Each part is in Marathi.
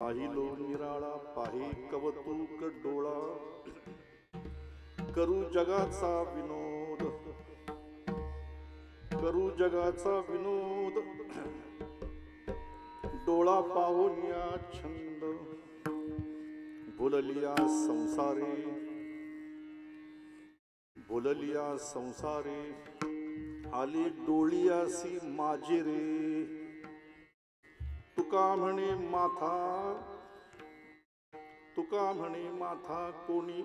पाहिलो निराळा पाहे कवतुक डोळा, करू जगाचा विनोद, करू जगाचा विनोद, डोळा पाहून या छंद, भुललिया संसारे, भुललिया संसारे, आली डोळियासी माझे रे, तुका म्हणे माथा, तुका म्हणे माथा कोणी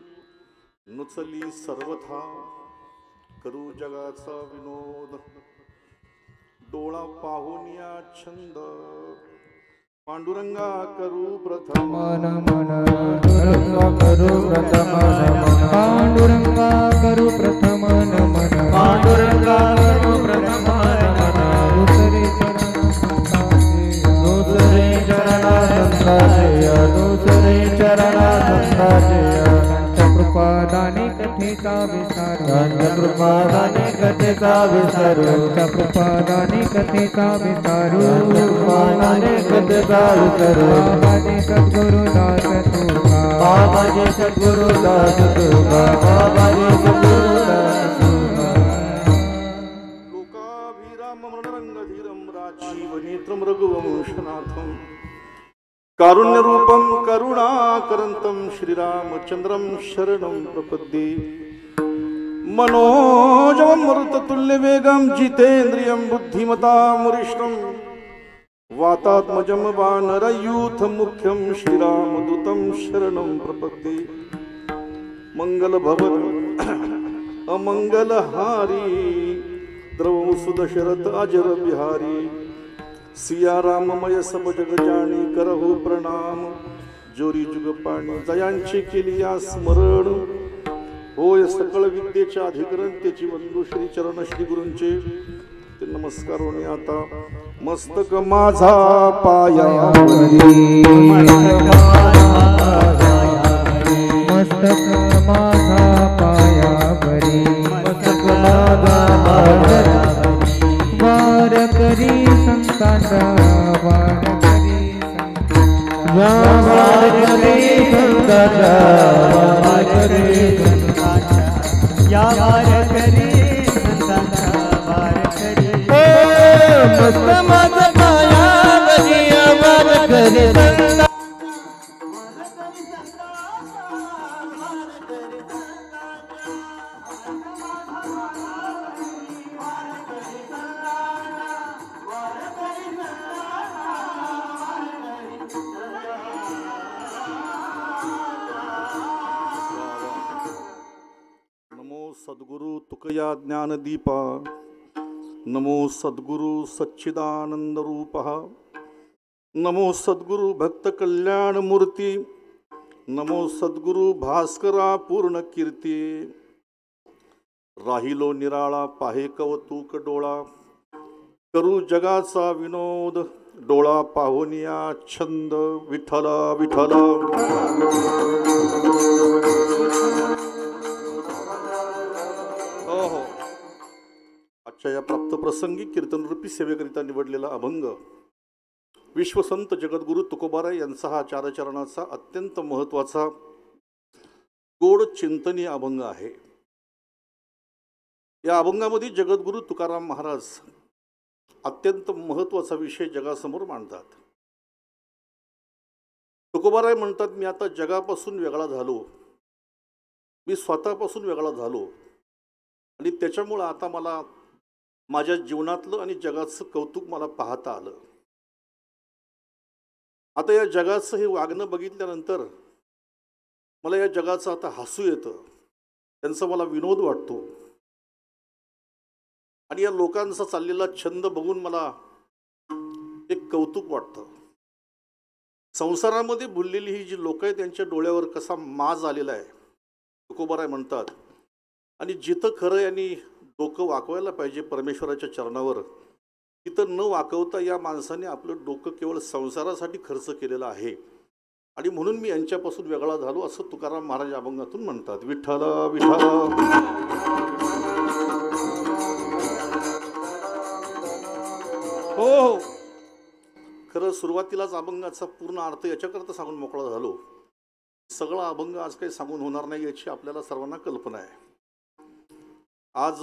नुचली सर्वथा, करू जगाचा विनोद, डोळा पाहून या छंद, पांडुरंगा करू प्रथम नमन, पांडुरंगा करू प्रथम नमन, पांडुरंगा करू प्रथम नमन, पांडुरंगा करू प्रथम नमन, दुसरे चरणा संताचे, दुसरे चरणा संताचे, कृपादाने कथेचा विसारू, कृपादाने कथेचा विसारू, कृपादाने कथेचा विसारू, कृपादाने कथेचा विसारू, बाबाजी सद्गुरु दास तुका, बाबाजी सद्गुरु दास तुका, बाबाजी सद्गुरु दास तुका. लोकाभिराम मरणरंगधीरं राजीवनेत्रं रघुवंशनाथं, कारुण्यरूपं करुणाकरन्तं श्रीरामचन्द्रं शरणं प्रपद्ये, मनोजवं मरुततुल्यवेगं जितेन्द्रियं बुद्धिमतां वरिष्ठं, वातात्मजं वानरयूथमुख्यं श्रीरामदूतं शरणं प्रपद्ये, मंगलभवन अमंगलहारी, द्रवं सुदशरथ अजर बिहारी, सिया राममय सब जग जाणी, करहु प्रणाम जोरी जुग पाणी, जयांची केली या स्मरण, होय सकळ विद्येचे अधिकरण, त्याची बंधू श्री चरण श्री गुरूंचे ते नमस्कार होणे. आता मस्तक माझा पायावरी, मस्तक माझा पायावरी, मस्तक माझा पायावरी, वार करी संतांचा, वार करी संतांचा, वार करी संतांचा, वार करी संतांचा, या वार करी संतांचा, वार करी. मस्तक माझा पायावरी, वार करी संतांचा, सद्गुरु तुकया ज्ञानदीपा, नमो सद्गुरु सच्चिदानंद रूपः, नमो सद्गुरु भक्त कल्याण मूर्ती, नमो सद्गुरु भास्करा पूर्ण कीर्ती, राहिलो निराळा पाहे कवतुक डोळा, करू जगाचा विनोद, डोळा पाहून या छंद, विठ्ठल विठ्ठल. आजच्या या प्राप्त प्रसंगी कीर्तनरूपी सेवेकरिता निवडलेला अभंग विश्वसंत जगद्गुरु तुकोबाराय यांचा हा चारचरणाचा अत्यंत महत्त्वाचा गोड चिंतनीय अभंग आहे. या अभंगामध्ये जगद्गुरु तुकाराम महाराज अत्यंत महत्त्वाचा विषय जगासमोर मांडतात. तुकोबाराय म्हणतात, मी आता जगापासून वेगळा झालो, मी स्वतःपासून वेगळा झालो आणि त्याच्यामुळं आता मला माझ्या जीवनातलं आणि जगाचं कौतुक मला पाहता आलं. आता या जगाचं हे वागणं बघितल्यानंतर मला या जगाचं आता हसू येतं, त्यांचा मला विनोद वाटतो आणि या लोकांचा चाललेला छंद बघून मला एक कौतुक वाटतं. संसारामध्ये भुललेली ही जी लोक आहेत त्यांच्या डोळ्यावर कसा माज आलेला आहे, तुकोबाराय म्हणतात. आणि जिथं खरं यांनी डोकं वाकवायला पाहिजे परमेश्वराच्या चरणावर, तिथं न वाकवता या माणसाने आपलं डोकं केवळ संसारासाठी खर्च केलेलं आहे आणि म्हणून मी यांच्यापासून वेगळा झालो असं तुकाराम महाराज अभंगातून म्हणतात. विठ्ठल विठ्ठल. हो, खरं सुरुवातीलाच अभंगाचा पूर्ण अर्थ याच्याकरता सांगून मोकळा झालो. सगळा अभंग आज काही सांगून होणार नाही याची आपल्याला सर्वांना कल्पना आहे. आज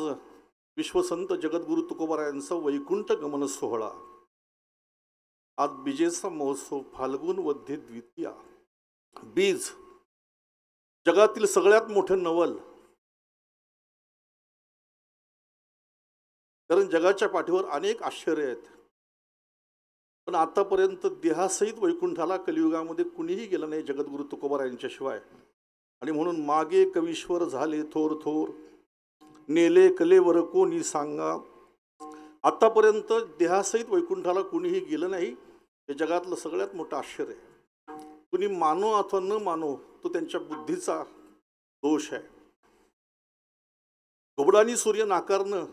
विश्वसंत जगद्गुरु तुकोबारायांचा वैकुंठ गमन सोहळा, आज बीजेचा महोत्सव, फाल्गुन वद्य द्वितीया. बीज जगातील सगळ्यात मोठं नवल, कारण जगाच्या पाठीवर अनेक आश्चर्य आहेत, पण आतापर्यंत देहासहित वैकुंठाला कलियुगामध्ये कुणीही गेलं नाही जगद्गुरु तुकोबारायांच्याशिवाय. आणि म्हणून मागे कवीश्वर झाले थोर थोर, नेले कलेवर कोणी सांगा. आतापर्यंत देहासहित वैकुंठाला कुणीही गेलं नाही, हे जगातलं सगळ्यात मोठं आश्चर्य आहे. कुणी मानो अथवा न मानो, तो त्यांच्या बुद्धीचा दोष आहे. घुबडानी सूर्य नाकारणं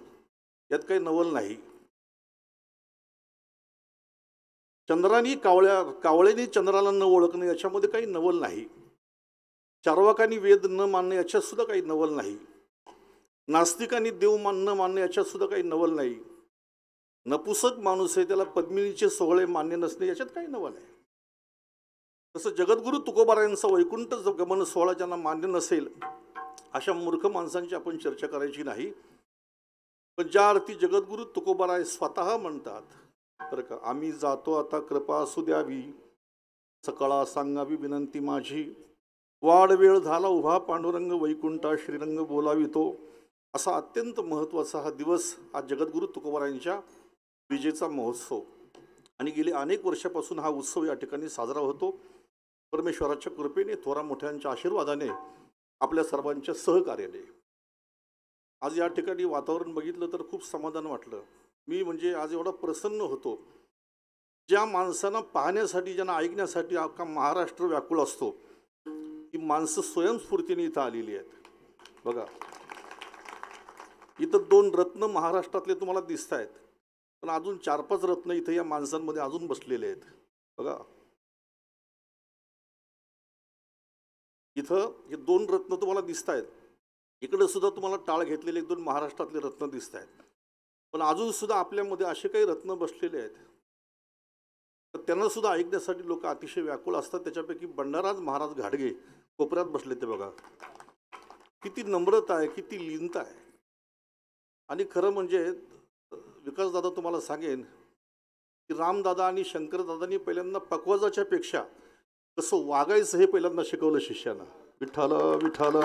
यात काही नवल नाही. चंद्रानी कावळ्यानी चंद्राला न ओळखणं याच्यामध्ये काही नवल नाही. चार्वाकांनी वेद न मानणं याच्यात सुद्धा काही नवल नाही. नास्तिकांनी देव न मानणं याच्यात सुद्धा काही नवल नाही. नपुसक माणूस आहे त्याला पद्मिनीचे सोहळे मान्य नसणे याच्यात काही नवल आहे. तसं जगद्गुरु तुकोबारायांचा वैकुंठ गमन सोहळा ज्यांना मान्य नसेल अशा मूर्ख माणसांची आपण चर्चा करायची नाही. पण ज्या अर्थी जगद्गुरु तुकोबाराय स्वतः म्हणतात बरं का, आम्ही जातो आता कृपा असू द्यावी, सकळा सांगावी विनंती माझी, वाढ वेळ झाला उभा पांडुरंग वैकुंठा श्रीरंग बोलावितो. असा अत्यंत महत्त्वाचा हा दिवस आज जगद्गुरु तुकोबारायांच्या विजेचा महोत्सव. आणि गेली अनेक वर्षापासून हा उत्सव या ठिकाणी साजरा होतो. परमेश्वराच्या कृपेने, थोरा मोठ्यांच्या आशीर्वादाने, आपल्या सर्वांच्या सहकार्याने आज या ठिकाणी वातावरण बघितलं तर खूप समाधान वाटलं. मी म्हणजे आज एवढा प्रसन्न होतो. ज्या माणसांना पाहण्यासाठी, ज्यांना ऐकण्यासाठी अख्खा महाराष्ट्र व्याकुळ असतो, ती माणसं स्वयंस्फूर्तीने इथं आलेली आहेत. बघा, इथं 2 रत्न महाराष्ट्रातले तुम्हाला दिसत आहेत, पण अजून 4-5 रत्न इथं या माणसांमध्ये अजून बसलेले आहेत. बघा, इथं हे 2 रत्न तुम्हाला दिसत आहेत. इकडे सुद्धा तुम्हाला टाळ घेतलेले 1-2 महाराष्ट्रातले रत्न दिसत आहेत. पण अजून सुद्धा आपल्यामध्ये असे काही रत्न बसलेले आहेत, तर त्यांना सुद्धा ऐकण्यासाठी लोक अतिशय व्याकुळ असतात. त्याच्यापैकी बंडाराज महाराज घाडगे कोपऱ्यात बसले. ते बघा, किती नम्रता आहे, किती लीनता आहे. आणि खरं म्हणजे विकासदादा तुम्हाला सांगेन की रामदादा आणि शंकरदादांनी पहिल्यांदा पकवाजाच्या पेक्षा कसं वागायचं हे पहिल्यांदा शिकवलं शिष्याला. विठ्ठल विठ्ठल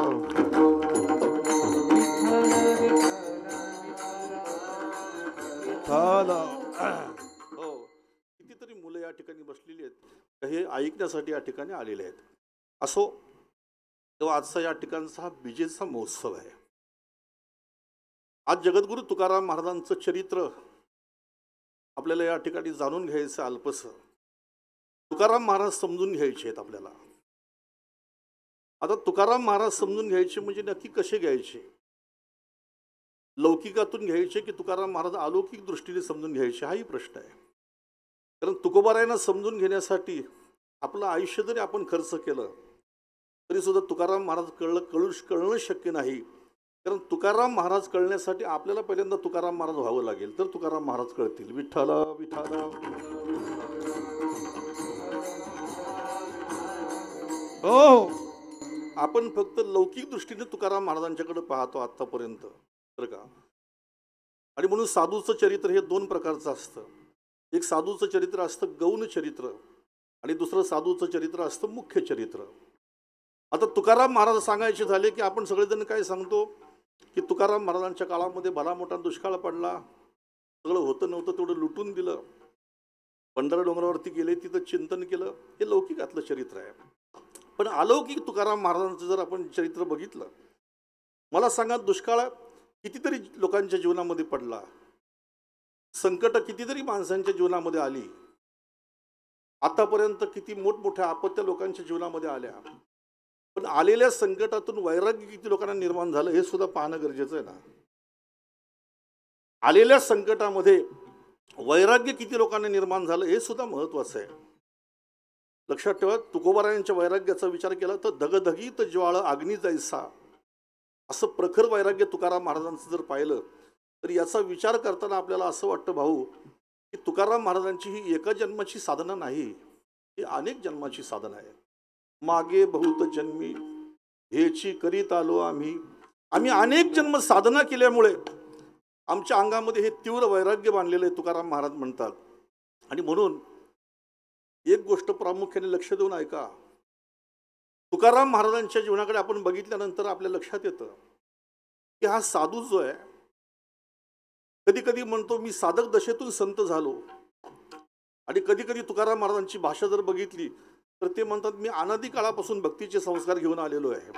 हो, कितीतरी मुलं या ठिकाणी बसलेली आहेत, हे ऐकण्यासाठी या ठिकाणी आलेले आहेत. असो, तेव्हा आजचा या ठिकाणचा हा बीजेचा महोत्सव आहे. आज जगद्गुरु तुकाराम महाराजांचं चरित्र आपल्याला या ठिकाणी जाणून घ्यायचं अल्पसं. तुकाराम महाराज समजून घ्यायचे आहेत आपल्याला. आता तुकाराम महाराज समजून घ्यायचे म्हणजे नक्की कसे घ्यायचे? लौकिकातून घ्यायचे की तुकाराम महाराज अलौकिक दृष्टीने समजून घ्यायचे, हाही प्रश्न आहे. कारण तुकोबारायांना समजून घेण्यासाठी आपलं आयुष्य जरी आपण खर्च केलं तरी सुद्धा तुकाराम महाराज कळणं शक्य नाही. कारण तुकाराम महाराज कळण्यासाठी आपल्याला पहिल्यांदा तुकाराम महाराज व्हावं लागेल, तर तुकाराम महाराज कळतील. विठ्ठल विठ्ठल हो, आपण फक्त लौकिक दृष्टीने तुकाराम महाराजांच्याकडे पाहतो आतापर्यंत, बरं का. आणि म्हणून साधूचं चरित्र हे 2 प्रकारचं असतं. एक साधूचं चरित्र असतं गौण चरित्र, आणि दुसरं साधूचं चरित्र असतं मुख्य चरित्र. आता तुकाराम महाराज सांगायचे झाले की आपण सगळेजण काय सांगतो की तुकाराम महाराजांच्या काळामध्ये भला मोठा दुष्काळ पडला, सगळं होतं नव्हतं तेवढं लुटून दिलं, पंढरा डोंगरावरती गेले, तिथं चिंतन केलं. हे लौकिकातलं चरित्र आहे. पण अलौकिक तुकाराम महाराजांचं जर आपण चरित्र बघितलं, मला सांगा, दुष्काळ कितीतरी लोकांच्या जीवनामध्ये पडला, संकट कितीतरी माणसांच्या जीवनामध्ये आली, आतापर्यंत किती मोठमोठ्या आपत्त्या लोकांच्या जीवनामध्ये आल्या, पण आलेल्या संकटातून वैराग्य किती लोकांना निर्माण झालं हे सुद्धा पाहणं गरजेचं आहे ना. आलेल्या संकटामध्ये वैराग्य किती लोकांना निर्माण झालं हे सुद्धा महत्वाचं आहे. लक्षात ठेवा, तुकोबारायांच्या वैराग्याचा विचार केला तर धगधगीत ज्वाळ अग्नी जैसा, असं प्रखर वैराग्य तुकाराम महाराजांचं जर पाहिलं तर याचा विचार करताना आपल्याला असं वाटतं, भाऊ, की तुकाराम महाराजांची ही एका जन्माची साधना नाही, ही अनेक जन्माची साधना आहे. मागे बहुत जन्मी हेची करीत आलो आम्ही. आम्ही अनेक जन्म साधना केल्यामुळे आमच्या अंगामध्ये हे तीव्र वैराग्य बांधलेलं आहे, तुकाराम महाराज म्हणतात. आणि म्हणून एक गोष्ट प्रामुख्याने लक्ष देऊन ऐका. तुकाराम महाराजांच्या जीवनाकडे आपण बघितल्यानंतर आपल्या लक्षात येतं की हा साधू जो आहे, कधी कधी म्हणतो मी साधक दशेतून संत झालो, आणि कधी कधी तुकाराम महाराजांची भाषा जर बघितली तर ते म्हणतात मी अनादी काळापासून भक्तीचे संस्कार घेऊन आलेलो आहे.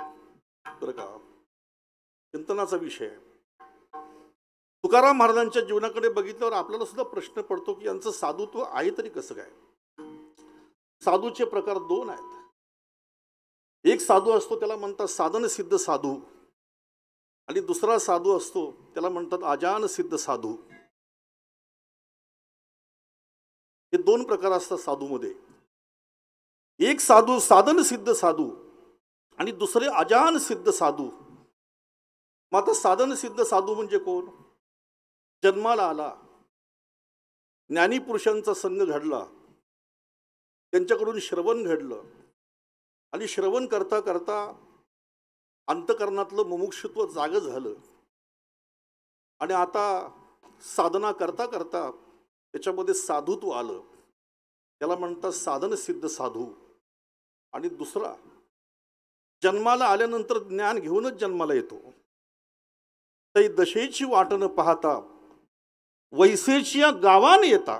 बरं का, चिंतनाचा विषय आहे. तुकाराम महाराजांच्या जीवनाकडे बघितल्यावर आपल्याला सुद्धा प्रश्न पडतो की यांचं साधुत्व आहे तरी कसं काय. साधूचे प्रकार दोन आहेत. एक साधू असतो त्याला म्हणतात साधन सिद्ध साधू, आणि दुसरा साधू असतो त्याला म्हणतात अजान सिद्ध साधू. हे दोन प्रकार असतात साधूमध्ये. एक साधू साधन सिद्ध साधू आणि दुसरे अजान सिद्ध साधू. मग आता साधन सिद्ध साधू म्हणजे कोण? जन्माला आला, ज्ञानी पुरुषांचा संग घडला, त्यांच्याकडून श्रवण घडलं, आणि श्रवण करता करता अंतकरणातलं मुमुक्षुत्व जागं झालं, आणि आता साधना करता करता त्याच्यामध्ये साधुत्व आलं, त्याला म्हणतात साधन सिद्ध साधू. आणि दुसरा जन्माला आल्यानंतर ज्ञान घेऊनच जन्माला येतो. तै दशेची वाट न पाहता वैसेची या गावाने येता,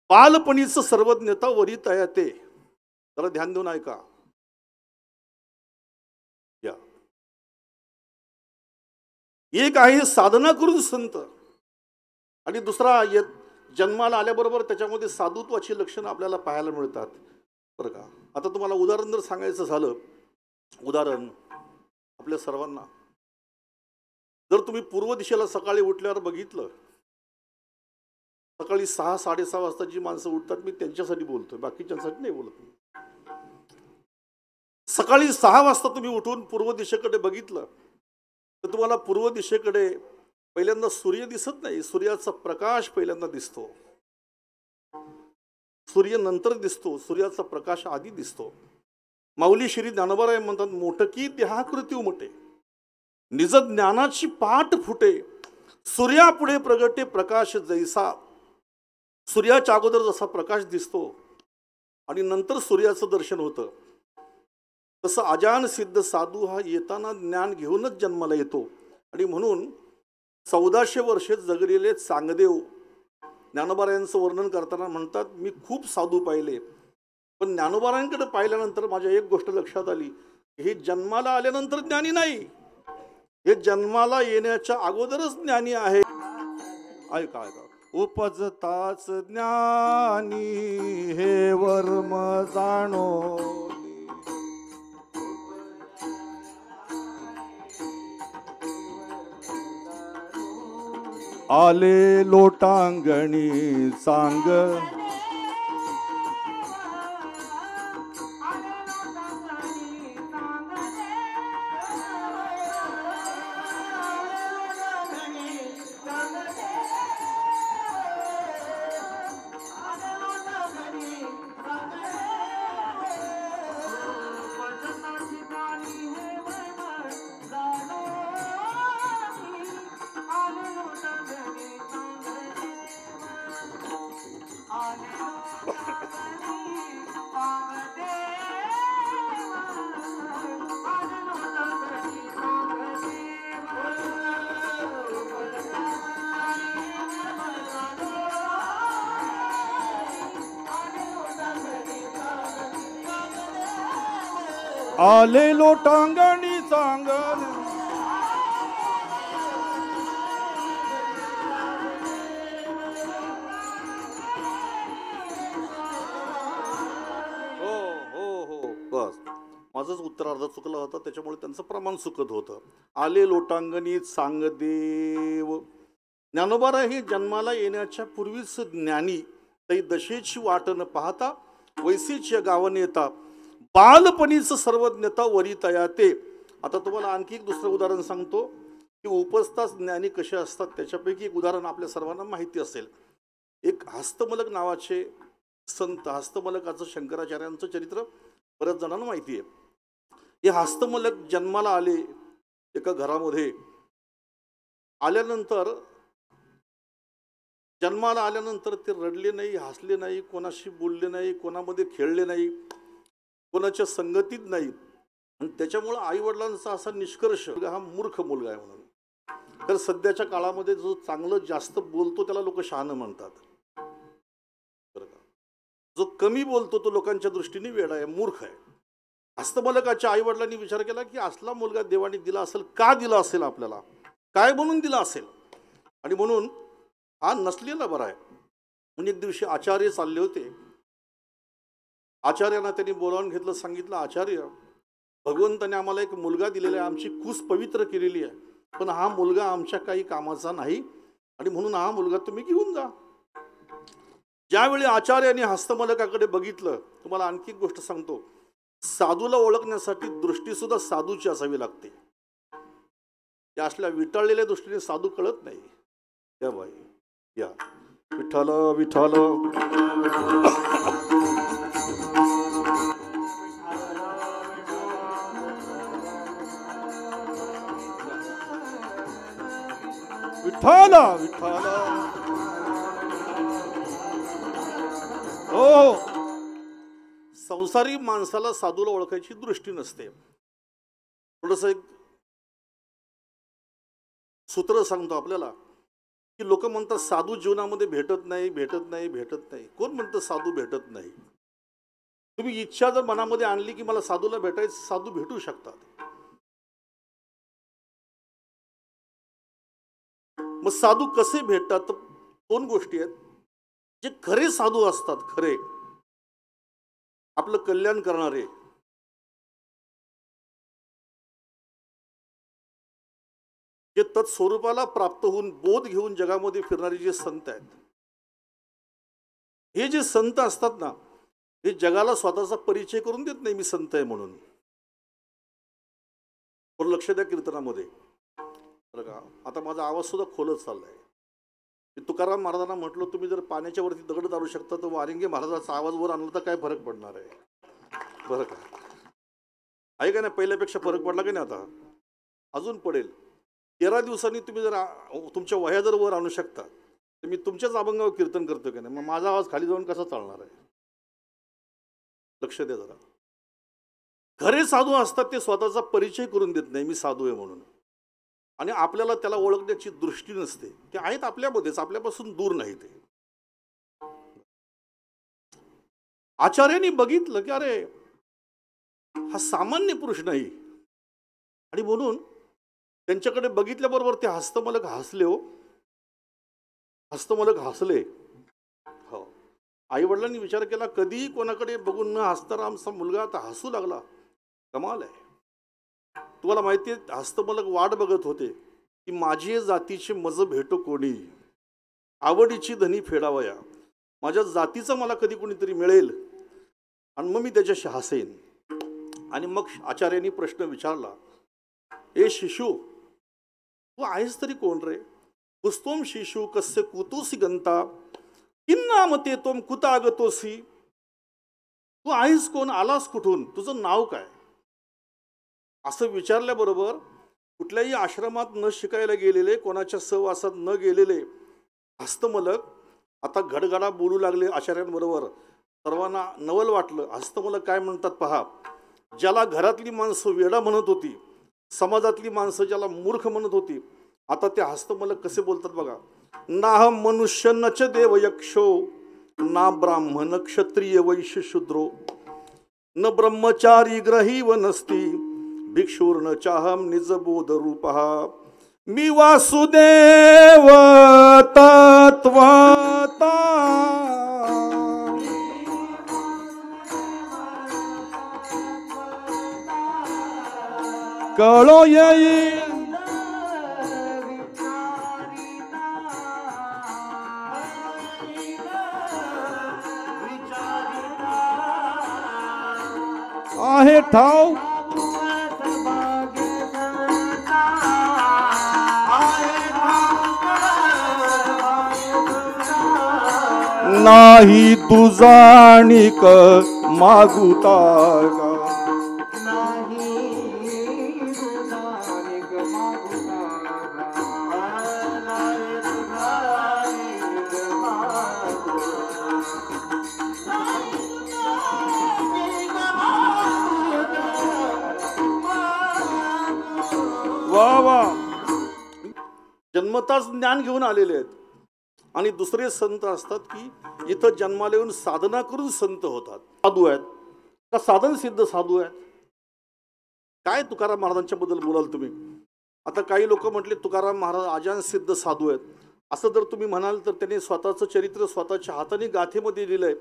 बालपणीचं सर्वज्ञता वरी तया ते. जरा ध्यान देऊन ऐका. या एक आहे साधना करून संत, आणि दुसरा जन्माला आल्याबरोबर त्याच्यामध्ये साधुत्वाची लक्षणं आपल्याला पाहायला मिळतात. बरं का, आता तुम्हाला उदाहरण जर सांगायचं झालं, उदाहरण आपल्या सर्वांना, जर तुम्ही पूर्व दिशेला सकाळी उठल्यावर बघितलं, सकाळी 6-6:30 वाजता जी माणसं उठतात, मी त्यांच्यासाठी बोलतोय, बाकीच्यांसाठी नाही बोलत. सकाळी 6 वाजता तुम्ही उठून पूर्व दिशेकडे बघितलं तर तुम्हाला पूर्व दिशेकडे पहिल्यांदा सूर्य दिसत नाही, सूर्याचा प्रकाश पहिल्यांदा दिसतो. सूर्य नंतर दिसतो, सूर्याचा प्रकाश आधी दिसतो. माऊली श्री ज्ञानोबा म्हणतात मोठकी देहाकृती उमटे, निज ज्ञानाची पाठ फुटे, सूर्यापुढे प्रगटे प्रकाश जैसा. सूर्याच्या अगोदर जसा प्रकाश दिसतो आणि नंतर सूर्याचं दर्शन होतं, तसं अजान सिद्ध साधू हा येताना ज्ञान घेऊनच जन्माला येतो. आणि म्हणून 1400 वर्षे जगलेले चांगदेव ज्ञानोबारायांचं वर्णन करताना म्हणतात मी खूप साधू पाहिले, पण ज्ञानोबारायांकडे पाहिल्यानंतर माझ्या एक गोष्ट लक्षात आली, हे जन्माला आल्यानंतर ज्ञानी नाही, हे जन्माला येण्याच्या अगोदरच ज्ञानी आहे. ऐका ऐका. उपजताच ज्ञानी हे वर्म जाणो, आले लोटांगणी सांग, आले लोटांगणी चांगल. बस माझंच उत्तरार्ध चुकलं होतं, त्याच्यामुळे त्यांचं प्रमाण चुकत होतं. आले लोटांगणी सांगदेव. ज्ञानोबा हे जन्माला येण्याच्या पूर्वीच ज्ञानी, तै दशेची वाट न पाहता वैसेची गावाने येता, बालपणीचं सर्वज्ञता वरी तया ते. आता तुम्हाला आणखी एक दुसरं उदाहरण सांगतो की उपस्थित ज्ञानी कसे असतात, त्याच्यापैकी एक उदाहरण आपल्या सर्वांना माहिती असेल. एक हस्तमलक नावाचे संत, हस्तमलकाचं शंकराचार्यांचं चरित्र बऱ्याच जणांना माहिती आहे. हे हस्तमलक जन्माला आले एका घरामध्ये. आल्यानंतर जन्माला आल्यानंतर ते रडले नाही, हसले नाही, कोणाशी बोलले नाही, कोणामध्ये खेळले नाही, कोणाच्या संगतीत नाही. आणि त्याच्यामुळं आईवडिलांचा असा निष्कर्ष हा मूर्ख मुलगा आहे म्हणून. तर सध्याच्या काळामध्ये जो चांगलं जास्त बोलतो त्याला लोक शहाणं म्हणतात, बरं का. जो कमी बोलतो तो लोकांच्या दृष्टीने वेडा आहे, मूर्ख आहे. हस्तमलकाच्या आईवडिलांनी विचार केला की असला मुलगा देवाने दिला असेल, का दिला असेल, आपल्याला काय म्हणून दिला असेल, आणि म्हणून हा नसलेला बरा आहे. म्हणून एक दिवशी आचार्य चालले होते. आचार्यांना त्यांनी बोलावून घेतलं, सांगितलं, आचार्य, भगवंताने आम्हाला एक मुलगा दिलेला आहे, आमची कूस पवित्र केलेली आहे, पण हा मुलगा आमच्या काही कामाचा नाही, आणि म्हणून हा मुलगा तुम्ही घेऊन जा. ज्यावेळी आचार्याने हस्तमलकाकडे बघितलं, तुम्हाला आणखी एक गोष्ट सांगतो, साधूला ओळखण्यासाठी दृष्टी सुद्धा साधूची असावी लागते. त्या असल्या विटाळलेल्या दृष्टीने साधू कळत नाही. या बाई, या विठ्ठल विठ्ठल. विठ्ठल विठ्ठल. हो, संसारी माणसाला साधूला ओळखायची दृष्टी नसते. थोडंसं एक सूत्र सांगतो आपल्याला की लोक म्हणतात साधू जीवनामध्ये भेटत नाही, भेटत नाही, भेटत नाही. कोण म्हणतं साधू भेटत नाही? तुम्ही इच्छा जर मनामध्ये आणली की मला साधूला भेटायचं, साधू भेटू शकतात. मग साधू कसे भेटतात? दोन गोष्टी आहेत. जे खरे साधू असतात, खरे आपलं कल्याण करणारे, जे तत्स्वरूपाला प्राप्त होऊन बोध घेऊन जगामध्ये फिरणारे जे संत आहेत, हे जे संत असतात ना, हे जगाला स्वतःचा परिचय करून देत नाही मी संत आहे म्हणून. पण लक्ष द्या कीर्तनामध्ये, बरं का. आता माझा आवाज सुद्धा खोलत चाललाय. तुकाराम महाराजांना म्हटलं, तुम्ही जर पाण्याच्या वरती दगड दारू शकता तर वारिंगे महाराजाचा आवाज वर आणला तर काय फरक पडणार आहे, बरं का. आहे का नाही? पहिल्यापेक्षा फरक पडला की नाही? आता अजून पडेल. 13 दिवसांनी तुम्ही जर तुमच्या वह्या जर वर आणू शकता तर मी तुमच्याच अभंगावर कीर्तन करतो की नाही, मग माझा आवाज खाली जाऊन कसा चालणार आहे? लक्ष द्या जरा. खरे साधू असतात ते स्वतःचा परिचय करून देत नाही मी साधू आहे म्हणून, आणि आपल्याला त्याला ओळखण्याची दृष्टी नसते. ते आहेत आपल्यामध्येच, आपल्यापासून दूर नाही ते. आचार्यांनी बघितलं की अरे हा सामान्य पुरुष नाही, आणि म्हणून त्यांच्याकडे बघितल्याबरोबर ते हस्तमलक हसले. हो, हस्तमलक हसले. हो, आई वडिलांनी विचार केला, कधी कोणाकडे बघून न हसणारा आमचा मुलगा आता हसू लागला, कमाल आहे. तुम्हाला माहिती आहे, हस्तमलक वाट बघत होते की माझी जातीचे मज भेटो कोणी, आवडीची धनी फेडावया, माझ्या जातीचं मला कधी कोणीतरी मिळेल आणि मग मी त्याच्याशी हसेन. आणि मग आचार्यांनी प्रश्न विचारला, ए शिशु, तू आहेस तरी कोण रे? पुस्तोम शिशु कस्य कुतोसी गंता, किन्नाम ते तोम कुतागतोसी. तू आहेस कोण, आलास कुठून, तुझं नाव काय? असं विचारल्याबरोबर कुठल्याही आश्रमात न शिकायला गेलेले, कोणाच्या सहवासात न गेलेले हस्तमलक आता घडघडा बोलू लागले आचार्यांबरोबर. सर्वांना नवल वाटलं. हस्तमलक काय म्हणतात पहा. ज्याला घरातली माणसं वेडा म्हणत होती, समाजातली माणसं ज्याला मूर्ख म्हणत होती, आता ते हस्तमलक कसे बोलतात बघा. नाह मनुष्य नच देव यक्षो, ना ब्राह्मण क्षत्रिय वैश्य शूद्रो, न ब्रह्मचारी ग्रही वनस्ती, भिक्षुर्न चाहम निजबोध रूपः, मी वासुदेव तत्वता. कळो येईल आहे ठाव नाही तुझाणिक मागुता गा. वा वा. जन्मताच ज्ञान घेऊन आलेले आहेत. आणि दुसरे संत असतात की इथं जन्माला येऊन साधना करून संत होतात. साधू आहेत का साधन सिद्ध साधू आहेत? काय तुकाराम महाराजांच्या बद्दल बोलाल तुम्ही? आता काही लोक म्हटले तुकाराम महाराज आजान सिद्ध साधू आहेत. असं जर तुम्ही म्हणाल तर त्यांनी स्वतःचं चरित्र स्वतःच्या हाताने गाथेमध्ये लिहिलंय.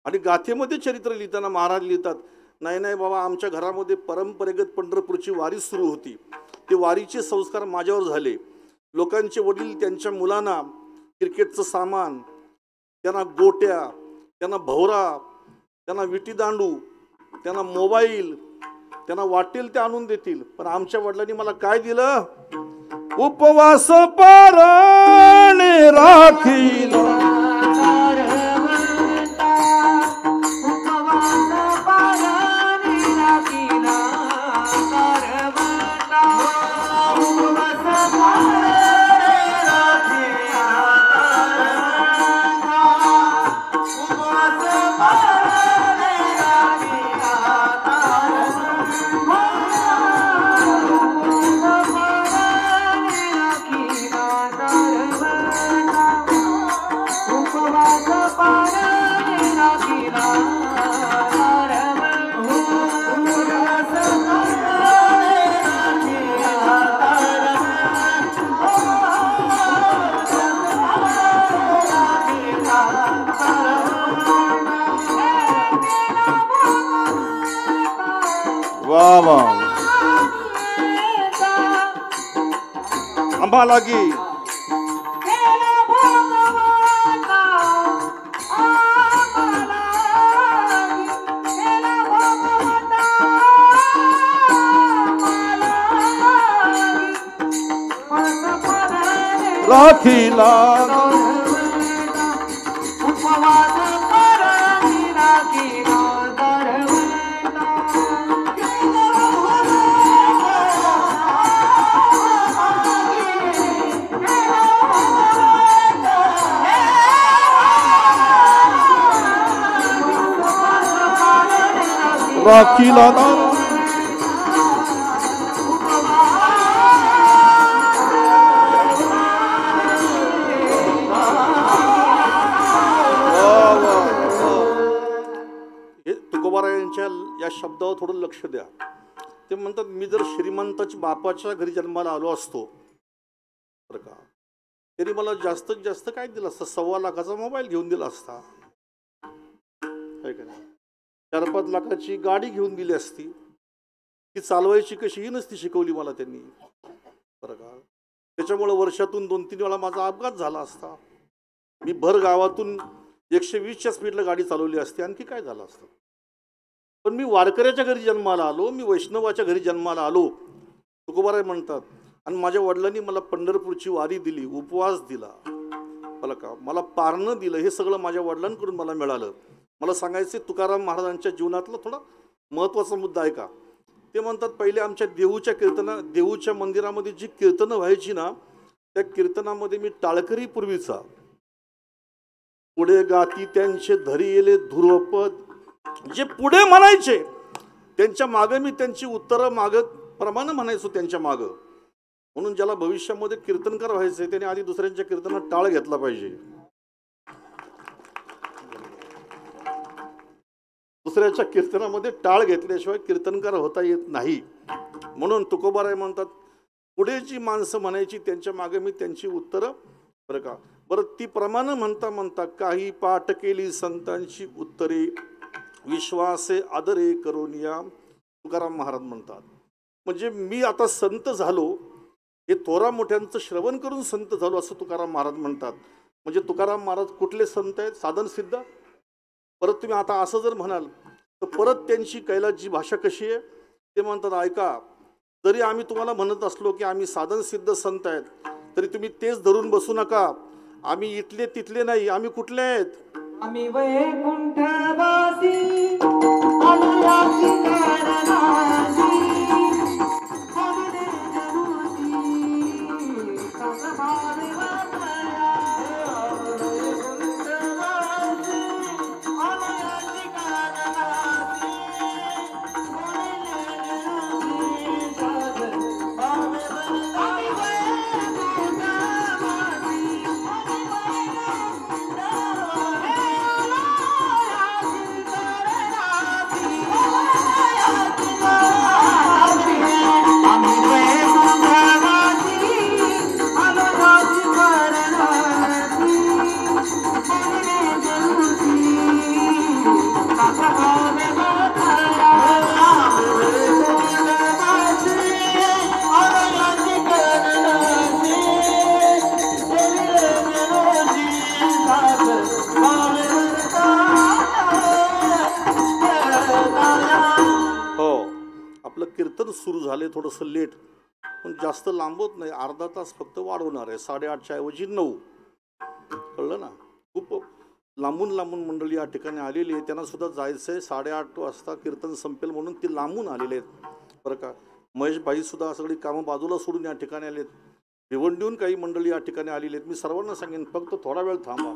आणि गाथेमध्ये चरित्र लिहिताना महाराज लिहितात, नाही नाही बाबा, आमच्या घरामध्ये परंपरेगत पंढरपूरची वारी सुरू होती. ते वारीचे संस्कार माझ्यावर झाले. लोकांचे वडील त्यांच्या मुलांना क्रिकेटचं सामान, त्यांना गोट्या, त्यांना भोवरा, त्यांना विटी दांडू, त्यांना मोबाईल, त्यांना वाटेल ते आणून देतील. पण आमच्या वडिलांनी मला काय दिलं? उपवास पारणे राखील. वा वा. आम्हाला की राखीला राखीला तुकोबारायांच्या या शब्दावर थोडं लक्ष द्या. ते म्हणतात, मी जर श्रीमंताच्या बापाच्या घरी जन्माला आलो असतो बरं का, तरी मला जास्तीत जास्त काय दिलं असतं? 1.25 लाखाचा मोबाईल घेऊन दिला असता. का नाही? 4-5 लाखाची गाडी घेऊन दिली असती. ती चालवायची कशी ही नसती शिकवली मला त्यांनी बरं का. त्याच्यामुळे वर्षातून 2-3 वेळा माझा अपघात झाला असता. मी भर गावातून 120च्या स्पीडला गाडी चालवली असती. आणखी काय झालं असतं? पण मी वारकऱ्याच्या घरी जन्माला आलो, मी वैष्णवाच्या घरी जन्माला आलो, तुकोबाराय म्हणतात. आणि माझ्या वडिलांनी मला पंढरपूरची वारी दिली, उपवास दिला बरं का, मला पारणं दिलं. हे सगळं माझ्या वडिलांकडून मला मिळालं. मला सांगायचे तुकाराम महाराजांच्या जीवनातला थोडा महत्त्वाचा मुद्दा आहे का. ते म्हणतात, पहिले आमच्या देऊच्या मंदिरामध्ये जी कीर्तनं व्हायची ना, त्या कीर्तनामध्ये मी टाळकरी पूर्वीचा पुढे गाती त्यांचे धरी येले ध्रुवपद, जे पुढे म्हणायचे त्यांच्या मागं मी त्यांची उत्तरं मागत प्रमाणे म्हणायचो त्यांच्या मागं. म्हणून ज्याला भविष्यामध्ये कीर्तनकार व्हायचे त्याने आधी दुसऱ्यांच्या कीर्तनात टाळ घेतला पाहिजे. दुसऱ्याच्या कीर्तनामध्ये टाळ घेतल्याशिवाय कीर्तनकार होता येत नाही. म्हणून तुकोबाराय म्हणतात, पुढे जी माणसं म्हणायची त्यांच्या मागे मी त्यांची उत्तरं बरं का. बरं, ती प्रमाणे म्हणता म्हणता काही पाठ केली संतांची उत्तरे, विश्वासे आदरे करून या, तुकाराम महाराज म्हणतात. म्हणजे मी आता संत झालो, हे थोरा मोठ्यांचं श्रवण करून संत झालो असं तुकाराम महाराज म्हणतात. म्हणजे तुकाराम महाराज कुठले संत आहेत? साधन सिद्ध. परत तुम्ही आता असं जर म्हणाल तर परत त्यांची कैलासची भाषा कशी आहे ते म्हणतात, ऐका, जरी आम्ही तुम्हाला म्हणत असलो की आम्ही साधन सिद्ध संत आहेत, तरी तुम्ही तेच धरून बसू नका. आम्ही इथले तिथले नाही, आम्ही कुठले आहेत? आम्ही वैकुंठवासी अनुयाची कारणाची हनुदे जनुती सतभावे वाटया वैकुंठवासी अनुयाची कारणाची कीर्तन सुरू झाले थोडंसं लेट, पण जास्त लांबवत नाही, अर्धा तास फक्त वाढवणार आहे. 8:30च्या ऐवजी 9. कळलं ना? खूप लांबून लांबून मंडळी या ठिकाणी आलेली आहे, त्यांना सुद्धा जायचं आहे. 8:30 वाजता कीर्तन संपेल म्हणून ती लांबून आलेले आहेत बरं का. महेश भाई सुद्धा सगळी कामं बाजूला सोडून या ठिकाणी आलेत. भिवंडीहून काही मंडळी या ठिकाणी आलेली आहेत. मी सर्वांना सांगेन फक्त थोडा वेळ थांबा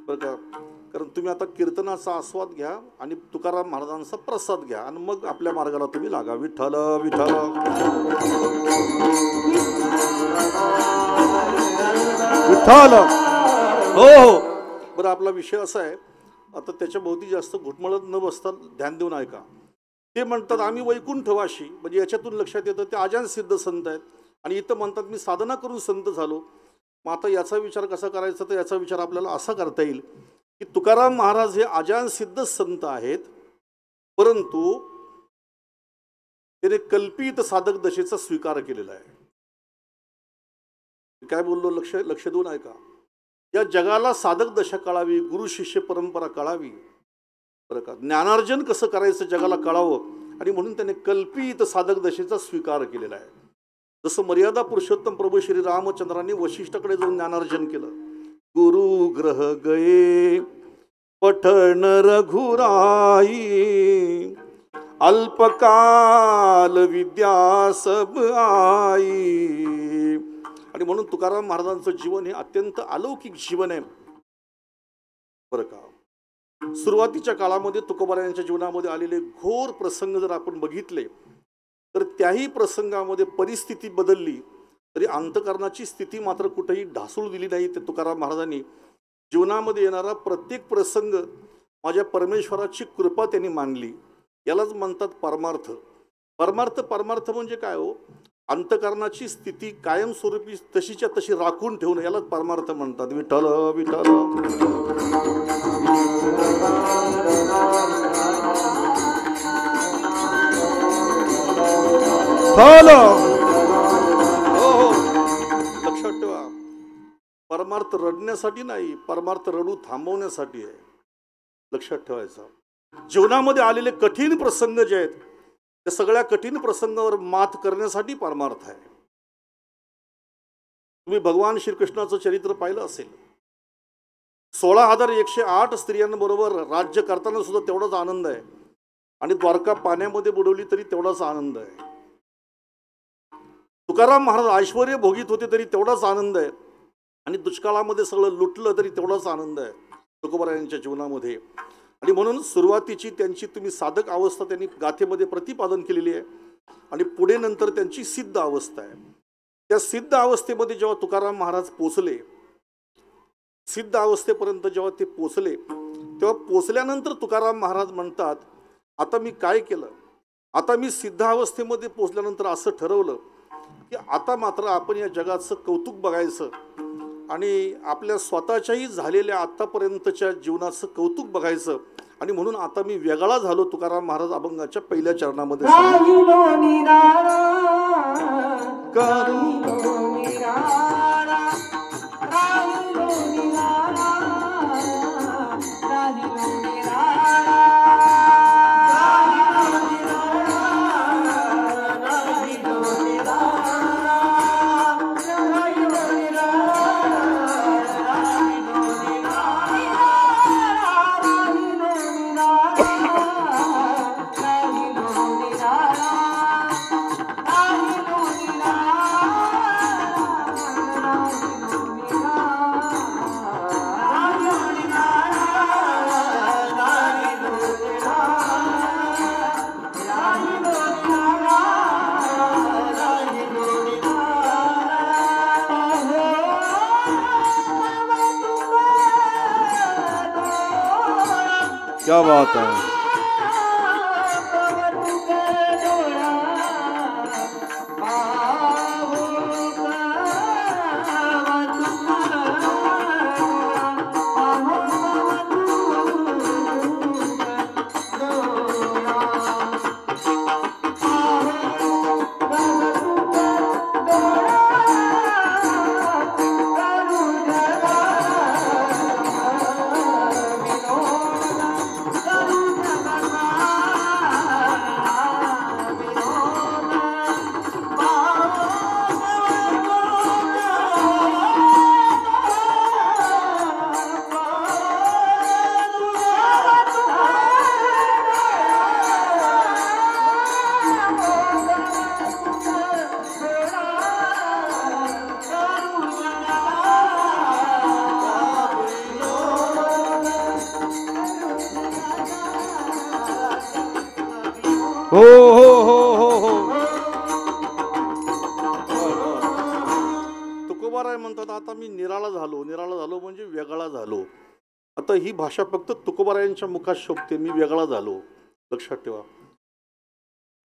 बरं का, कारण तुम्ही आता कीर्तनाचा आस्वाद घ्या आणि तुकाराम महाराजांचा प्रसाद घ्या आणि मग आपल्या मार्गाला तुम्ही लागा. विठ्ठल विठ्ठल विठ्ठल. हो हो बरं, आपला विषय असा आहे आता, त्याच्या भोवती जास्त घुटमळत न बसता ध्यान देऊन ऐका. ते म्हणतात आम्ही वैकुंठवाशी, म्हणजे याच्यातून लक्षात येतं ते आजान सिद्ध संत आहेत. आणि इथं म्हणतात मी साधना करून संत झालो. मग आता याचा विचार कसा करायचा, तर याचा विचार आपल्याला असा करता येईल की तुकाराम महाराज हे आजान सिद्ध संत आहेत, परंतु त्याने कल्पित साधक दशेचा स्वीकार केलेला आहे. काय बोललो, लक्ष देऊन ऐका. या जगाला साधक दशा कळावी, गुरु शिष्य परंपरा कळावी बरं का, ज्ञानार्जन कसं करायचं जगाला कळावं, आणि म्हणून त्याने कल्पित साधक दशेचा स्वीकार केलेला आहे. जसं मर्यादा पुरुषोत्तम प्रभू श्री रामचंद्रांनी वशिष्ठाकडे जाऊन ज्ञानार्जन केलं. गुरु ग्रह गये पठण रघुराई, अल्पकाल विद्या सब आई. आणि म्हणून तुकाराम महाराजांचं जीवन हे अत्यंत अलौकिक जीवन आहे बरं का. सुरुवातीच्या काळामध्ये तुकोबारायांच्या जीवनामध्ये आलेले घोर प्रसंग जर आपण बघितले, तर त्याही प्रसंगामध्ये परिस्थिती बदलली तरी अंतकरणाची स्थिती मात्र कुठेही ढासळू दिली नाही. ते तुकाराम महाराजांनी जीवनामध्ये येणारा प्रत्येक प्रसंग माझ्या परमेश्वराची कृपा त्यांनी मानली. यालाच म्हणतात परमार्थ. परमार्थ म्हणजे काय हो, अंतकरणाची स्थिती कायमस्वरूपी तशीच्या तशी राखून ठेवणं, यालाच परमार्थ म्हणतात. विठ्ठल विठ्ठल हो लक्षात ठेवा, परमार्थ रडण्यासाठी नाही, परमार्थ रडू थांबवण्यासाठी आहे. लक्षात ठेवायचं. जीवनामध्ये आलेले कठीण प्रसंग जे आहेत त्या सगळ्या कठीण प्रसंगावर मात करण्यासाठी परमार्थ आहे. तुम्ही भगवान श्रीकृष्णाचं चरित्र पाहिलं असेल. 16,108 स्त्रियांबरोबर राज्य करताना सुद्धा तेवढाच आनंद आहे, आणि द्वारका पाण्यामध्ये बुडवली तरी तेवढाच आनंद आहे. तुकाराम महाराज ऐश्वर्य भोगीत होते तरी तेवढाच आनंद आहे, आणि दुष्काळामध्ये सगळं लुटलं तरी तेवढाच आनंद आहे तुकोबारायांच्या जीवनामध्ये. आणि म्हणून सुरुवातीची त्यांची तुम्ही साधक अवस्था त्यांनी गाथेमध्ये प्रतिपादन केलेली आहे, आणि पुढे नंतर त्यांची सिद्ध अवस्था आहे. त्या सिद्ध अवस्थेमध्ये जेव्हा तुकाराम महाराज पोचले, सिद्ध अवस्थेपर्यंत जेव्हा ते पोचले, तेव्हा पोचल्यानंतर तुकाराम महाराज म्हणतात आता मी काय केलं, आता मी सिद्ध अवस्थेमध्ये पोचल्यानंतर असं ठरवलं की आता मात्र आपण या जगाचं कौतुक बघायचं आणि आपल्या स्वतःच्याही झालेल्या आत्तापर्यंतच्या जीवनाचं कौतुक बघायचं. आणि म्हणून आता मी वेगळा झालो. तुकाराम महाराज अभंगाच्या पहिल्या चरणामध्ये क्या बात आहे. हो हो हो हो हो. तुकोबाराय म्हणतात आता मी निराळा झालो. निराळा झालो म्हणजे वेगळा झालो. आता ही भाषा फक्त तुकोबारायांच्या मुखात शोभते. मी वेगळा झालो. लक्षात ठेवा.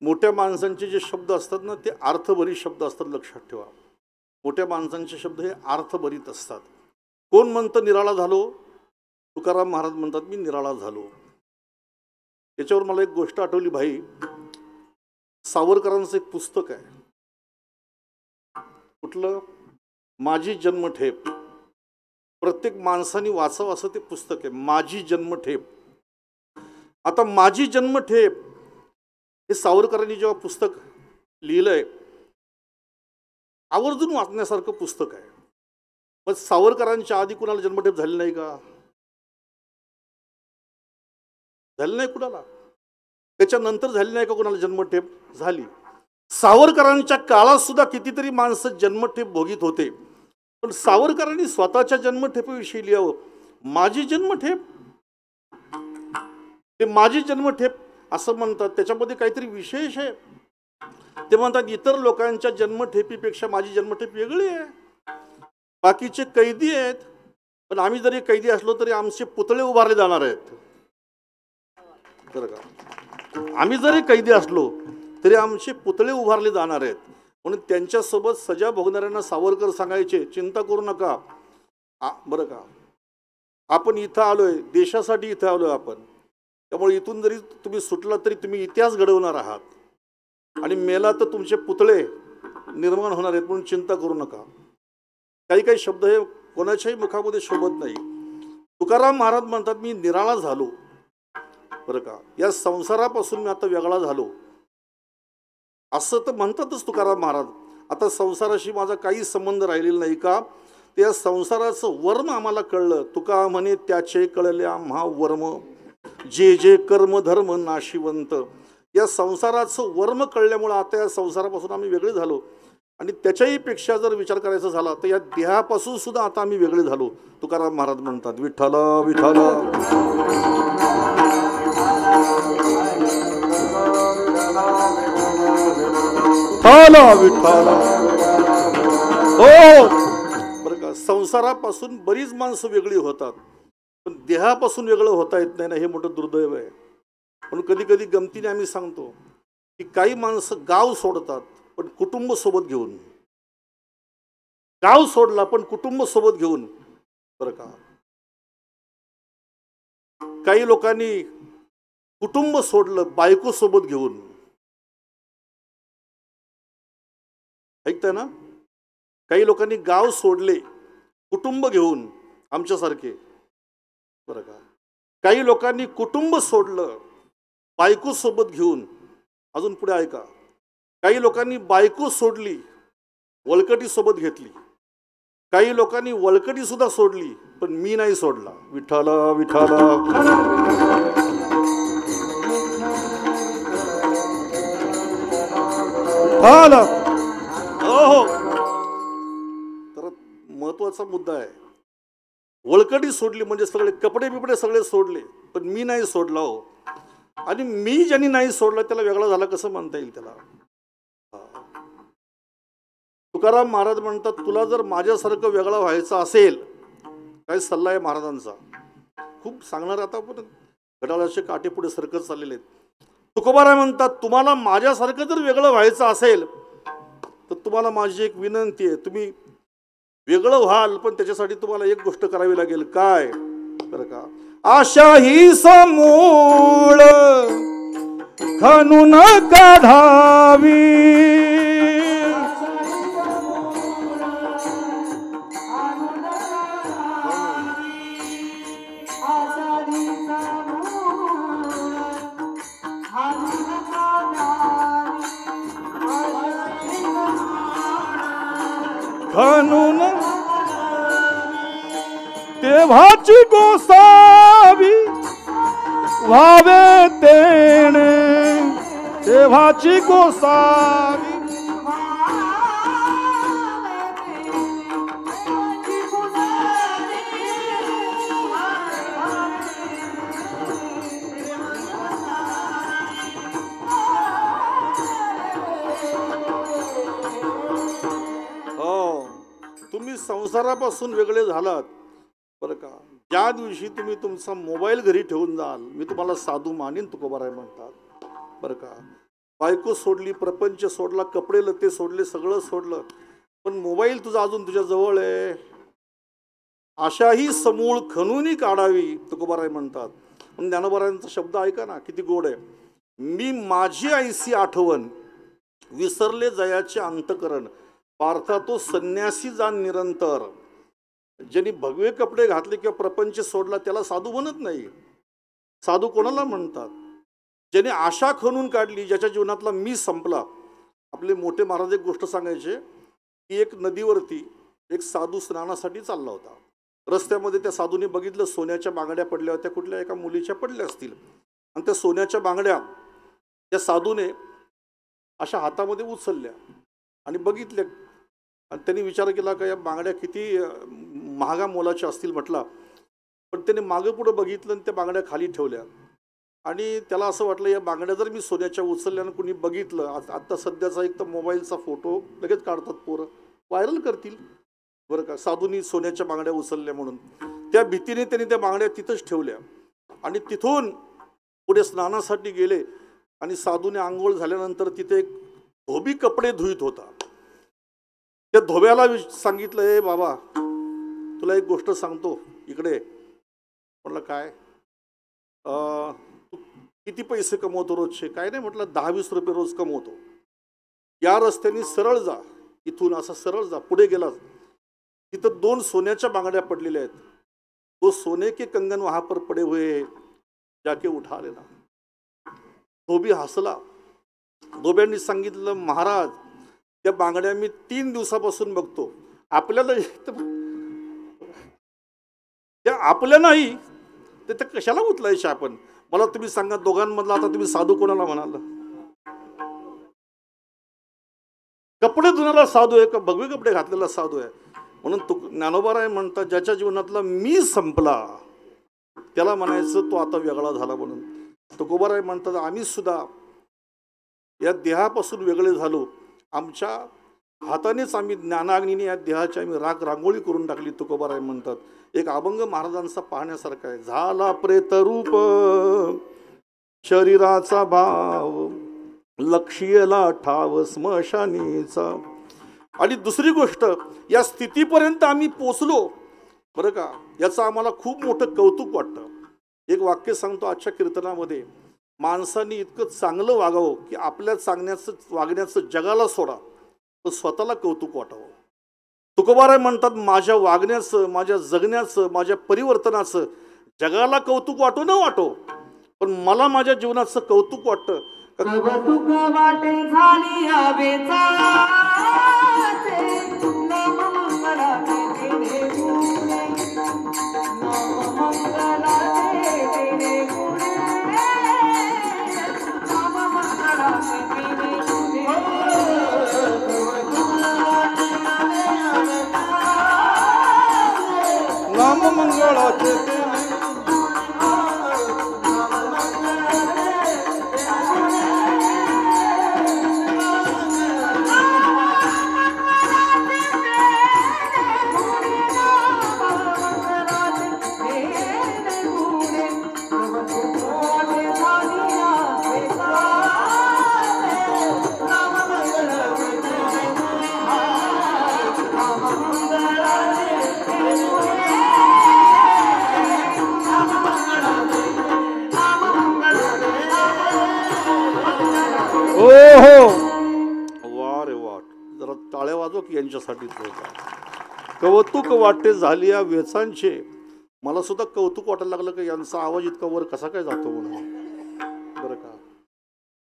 मोठ्या माणसांचे जे शब्द असतात ना ते अर्थभरित शब्द असतात. लक्षात ठेवा. मोठ्या माणसांचे शब्द हे अर्थभरित असतात. कोण म्हणतं निराळा झालो? तुकाराम महाराज म्हणतात मी निराळा झालो. याच्यावर मला एक गोष्ट आठवली भाई. सावरकरांचं एक पुस्तक आहे. कुठलं? माझी जन्मठेप. प्रत्येक माणसाने वाचावं असं ते पुस्तक आहे. माझी जन्मठेप. आता माझी जन्मठेप हे सावरकरांनी जेव्हा पुस्तक लिहिलंय आवर्जून वाचण्यासारखं पुस्तक आहे. पण सावरकरांच्या आधी कुणाला जन्मठेप झाली नाही का? झाली नाही कुणाला. त्याच्यानंतर झाली नाही का कुणाला जन्मठेप? झाली. सावरकरांच्या काळात सुद्धा कितीतरी माणसं जन्मठेप भोगीत होते. पण सावरकरांनी स्वतःच्या जन्मठेपेविषयी लिहावं. माझी जन्मठेप. ते माझी जन्मठेप असं म्हणतात. त्याच्यामध्ये काहीतरी विशेष आहे. ते म्हणतात इतर लोकांच्या जन्मठेपीपेक्षा माझी जन्मठेप वेगळी आहे. बाकीचे कैदी आहेत पण आम्ही जरी कैदी असलो तरी आमचे पुतळे उभारले जाणार आहेत. बरं का. आम्ही जरी कैदी असलो तरी आमचे पुतळे उभारले जाणार आहेत. म्हणून त्यांच्यासोबत सजा भोगणाऱ्यांना सावरकर सांगायचे चिंता करू नका. बरं का. आपण इथं आलोय देशासाठी इथं आलोय आपण. त्यामुळे इथून जरी तुम्ही सुटला तरी तुम्ही इतिहास घडवणार आहात आणि मेला तर तुमचे पुतळे निर्माण होणार आहेत. म्हणून चिंता करू नका. काही काही शब्द हे कोणाच्याही मुखामध्ये शोभत नाही. तुकाराम महाराज म्हणतात मी निराळा झालो. बरं का. या संसारापासून मी आता वेगळा झालो असं तर म्हणतातच तुकाराम महाराज. आता संसाराशी माझा काही संबंध राहिलेला नाही का? त्या संसाराचं वर्म आम्हाला कळलं. तुका म्हणे त्याचे कळले आम्हा वर्म जे जे कर्म धर्म नाशिवंत. या संसाराचं वर्म कळल्यामुळं आता या संसारापासून आम्ही वेगळे झालो. आणि त्याच्याही पेक्षा जर विचार करायचा झाला तर या देहापासून सुद्धा आता आम्ही वेगळे झालो. तुकाराम महाराज म्हणतात विठ्ठला विठ्ठला. विठ्ठला. हो. बरं का. संसारापासून बरीच माणसं वेगळी होतात पण देहापासून वेगळं होता येत नाही ना. हे मोठं दुर्दैव आहे. म्हणून कधी कधी गमतीने आम्ही सांगतो की काही माणसं गाव सोडतात पण कुटुंब सोबत घेऊन. गाव सोडला पण कुटुंब सोबत घेऊन. बरं का. काही लोकांनी कुटुंब सोडलं बायको सोबत घेऊन. ऐकताय ना. काही लोकांनी गाव सोडले कुटुंब घेऊन आमच्यासारखे. बरं का. काही लोकांनी कुटुंब सोडलं बायको सोबत घेऊन. अजून पुढे ऐका. काही लोकांनी बायको सोडली वळकटी सोबत घेतली. काही लोकांनी वळकटी सुद्धा सोडली पण मी नाही सोडला. विठ्ठला विठ्ठला. हो. तर महत्वाचा मुद्दा आहे. वळकटी सोडली म्हणजे सगळे कपडे बिपडे सगळे सोडले पण मी नाही सोडला. हो. आणि मी ज्यांनी नाही सोडला त्याला वेगळा झाला कसं म्हणता येईल त्याला? तुकाराम महाराज म्हणतात तुला जर माझ्यासारखं वेगळा व्हायचं असेल काय सल्ला आहे महाराजांचा. खूप सांगणार आता पण घड्याळाचे काटे पुढे सरकत चाललेले आहेत. तुकोबाराय म्हणतात, तुम्हाला माझ्यासारखं जर वेगळं व्हायचं असेल तर तुम्हाला माझी एक विनंती आहे, तुम्ही वेगळं व्हाल, पण त्याच्यासाठी तुम्हाला एक गोष्ट करावी लागेल. काय? बरं का, आशा ही समूळ खणून काढावी, खणून तेव्हाची गोसावी व्हावे तेणे, तेव्हाची गोसावी. तुम्ही संसारापासून वेगळे झालात बरं का. ज्या दिवशी तुम्ही तुमचा मोबाईल घरी ठेवून जाल, मी तुम्हाला साधू मानीन, तुकोबाराय म्हणतात बरं का. बायको सोडली, प्रपंच सोडला, कपडे लते सोडले, सगळं सोडलं, पण मोबाईल तुझा अजून तुझ्या जवळ आहे. आशाही समूळ खणून काढावी, तुकोबाराय म्हणतात. पण ज्ञानोबारायांचा शब्द ऐका ना, किती गोड आहे. मी माझी ऐसी आठवण विसरले जयाचे अंतकरण, पार्था तो संन्यासी जाण निरंतर. ज्यांनी भगवे कपडे घातले किंवा प्रपंच सोडला त्याला साधू म्हणत नाही. साधू कोणाला म्हणतात? ज्याने आशा खणून काढली, ज्याच्या जीवनातला मी संपला. आपले मोठे महाराज एक गोष्ट सांगायचे की एक नदीवरती एक साधू स्नानासाठी चालला होता. रस्त्यामध्ये त्या साधूने बघितलं सोन्याच्या बांगड्या पडल्या होत्या, कुठल्या एका मुलीच्या पडल्या असतील, आणि त्या सोन्याच्या बांगड्या त्या साधूने अशा हातामध्ये उचलल्या आणि बघितल्या. आणि त्यांनी विचार केला का या बांगड्या किती महागा मोलाच्या असतील म्हटला. पण त्याने मागं पुढं बघितलं आणि त्या बांगड्या खाली ठेवल्या. आणि त्याला असं वाटलं या बांगड्या जर मी सोन्याच्या उचलल्यानं कुणी बघितलं, आत्ता सध्याचा एक तर मोबाईलचा फोटो लगेच काढतात पोरं, व्हायरल करतील बरं का, साधूंनी सोन्याच्या बांगड्या उचलल्या म्हणून. त्या भीतीने त्यांनी त्या बांगड्या तिथंच ठेवल्या आणि तिथून पुढे स्नानासाठी गेले. आणि साधूने आंघोळ झाल्यानंतर तिथे एक धोबी कपडे धुईत होता. त्या धोब्याला सांगितलं, ए बाबा तुला एक गोष्ट सांगतो, इकडे. म्हटलं काय? तू किती पैसे कमवतो रोजचे? काय नाही म्हटलं, 10-20 रुपये रोज कमवतो. या रस्त्याने सरळ जा, इथून असं सरळ जा, पुढे गेला तिथं 2 सोन्याच्या बांगड्या पडलेल्या आहेत. तो सोने के कंगन वहां पर पडे हुए, जाके उठा लेना. धोबी हसला. धोब्यांनी सांगितलं, महाराज त्या बांगड्या मी 3 दिवसापासून बघतो, आपल्याला त्या आपल्या नाही, ते त्या कशाला उचलायचे आपण? मला तुम्ही सांगा, दोघांमधला आता तुम्ही साधू कोणाला म्हणाल? कपडे धुण्याला साधू आहे का भगवे कपडे घातलेला साधू आहे? म्हणून ज्ञानोबाराय म्हणतात, ज्याच्या जीवनातला मी संपला त्याला म्हणायचं तो आता वेगळा झाला. म्हणून तुकोबाराय म्हणतात, आम्ही सुद्धा या देहापासून वेगळे झालो. आमच्या हातानेच आम्ही ज्ञानाग्नीने या देहाची आम्ही रांगोळी करून टाकली. तुकोबाराय म्हणतात, एक अभंग महाराजांचा पाहण्यासारखा आहे. झाला प्रेतरूप शरीराचा भाव, लक्ष्यला ठाव स्मशानीचा. आणि दुसरी गोष्ट, या स्थितीपर्यंत आम्ही पोचलो बरं का, याचं आम्हाला खूप मोठं कौतुक वाटतं. एक वाक्य सांगतो आजच्या कीर्तनामध्ये, माणसाने इतकं चांगलं वागावं की आपल्या वागण्याचं जगाला सोडा, पण स्वतःला कौतुक वाटावं. तुकोबाराय म्हणतात, माझ्या वागण्याचं, माझ्या जगण्याचं, माझ्या परिवर्तनाचं जगाला कौतुक वाटो न वाटो, पण मला माझ्या जीवनाचं कौतुक वाटतं. कौतुक वाटे झाली आवेचा नाम मंगळाचे वा रे वा, जरा टाळ्या वाजव की यांच्यासाठी. कौतुक वाटे झाली या वेचांचे. मला सुद्धा कौतुक वाटायला लागलं की यांचा आवाज इतका वर कसा काय जातो म्हणून. बरं का,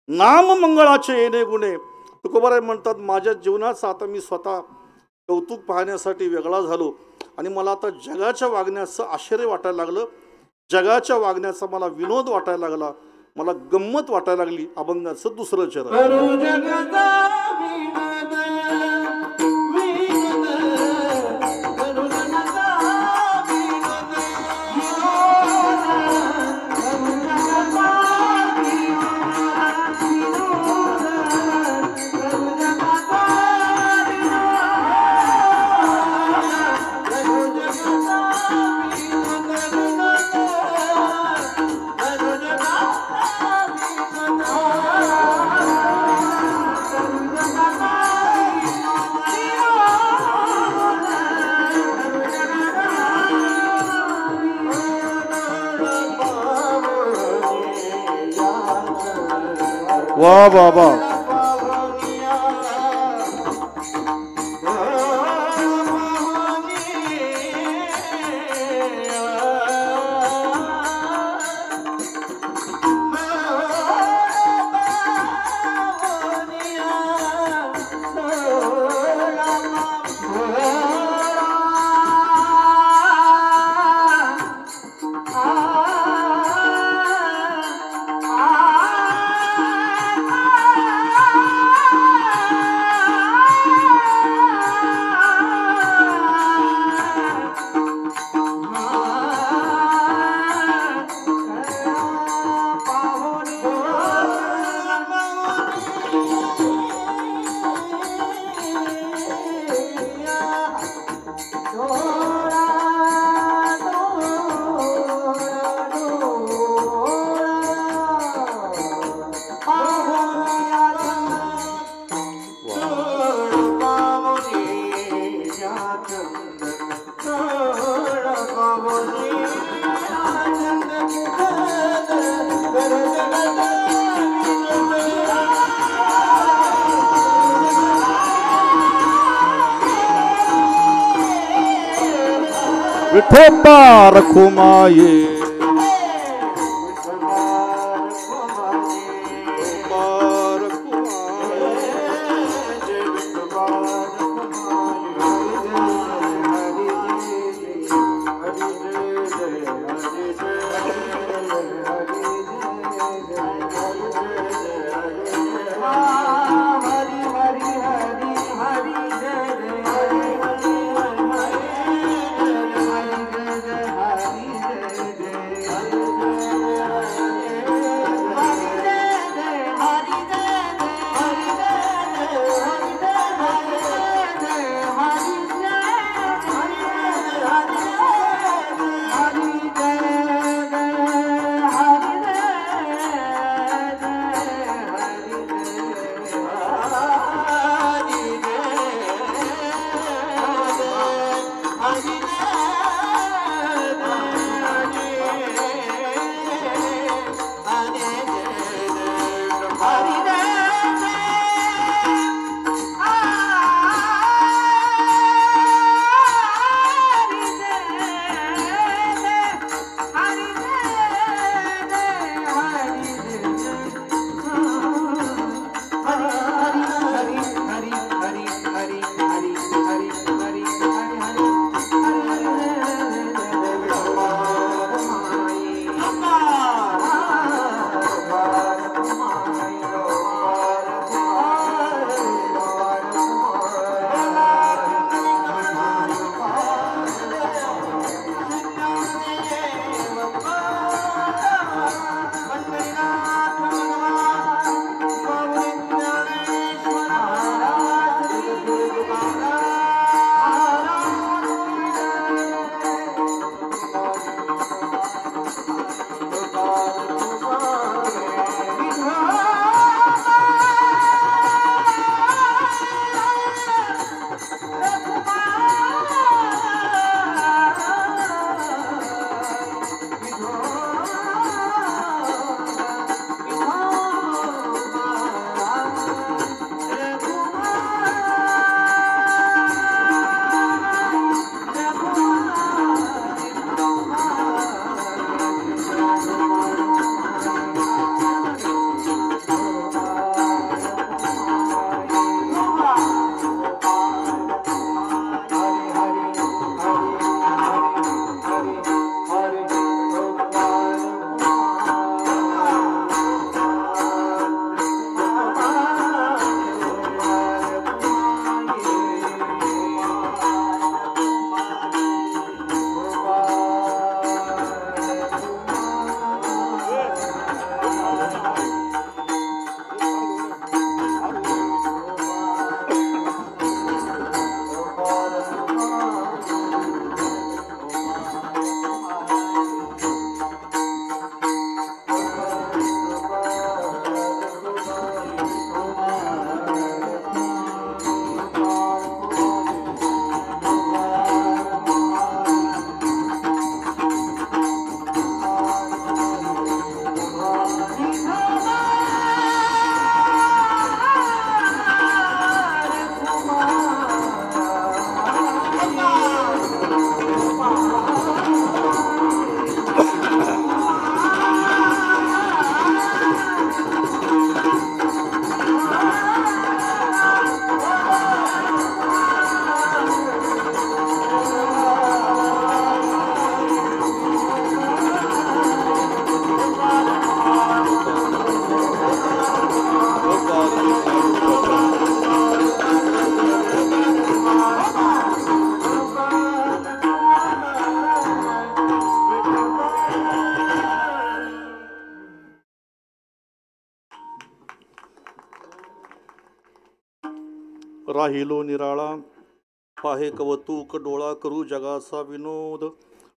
नाम मंगळाचे येणे गुणे. तुकोबाराय म्हणतात, माझ्या जीवनाचं आता मी स्वतः कौतुक पाहण्यासाठी वेगळा झालो आणि मला आता जगाच्या वागण्याचं आश्चर्य वाटायला लागलं. जगाच्या वागण्याचा मला विनोद वाटायला लागला, मला गंमत वाटायला लागली. अभंगाचं दुसरं चरण. वा बाबा, विठोबा रखुमाये. राहिलो निराळा पाहे कवतुक डोळा करू जगाचा विनोद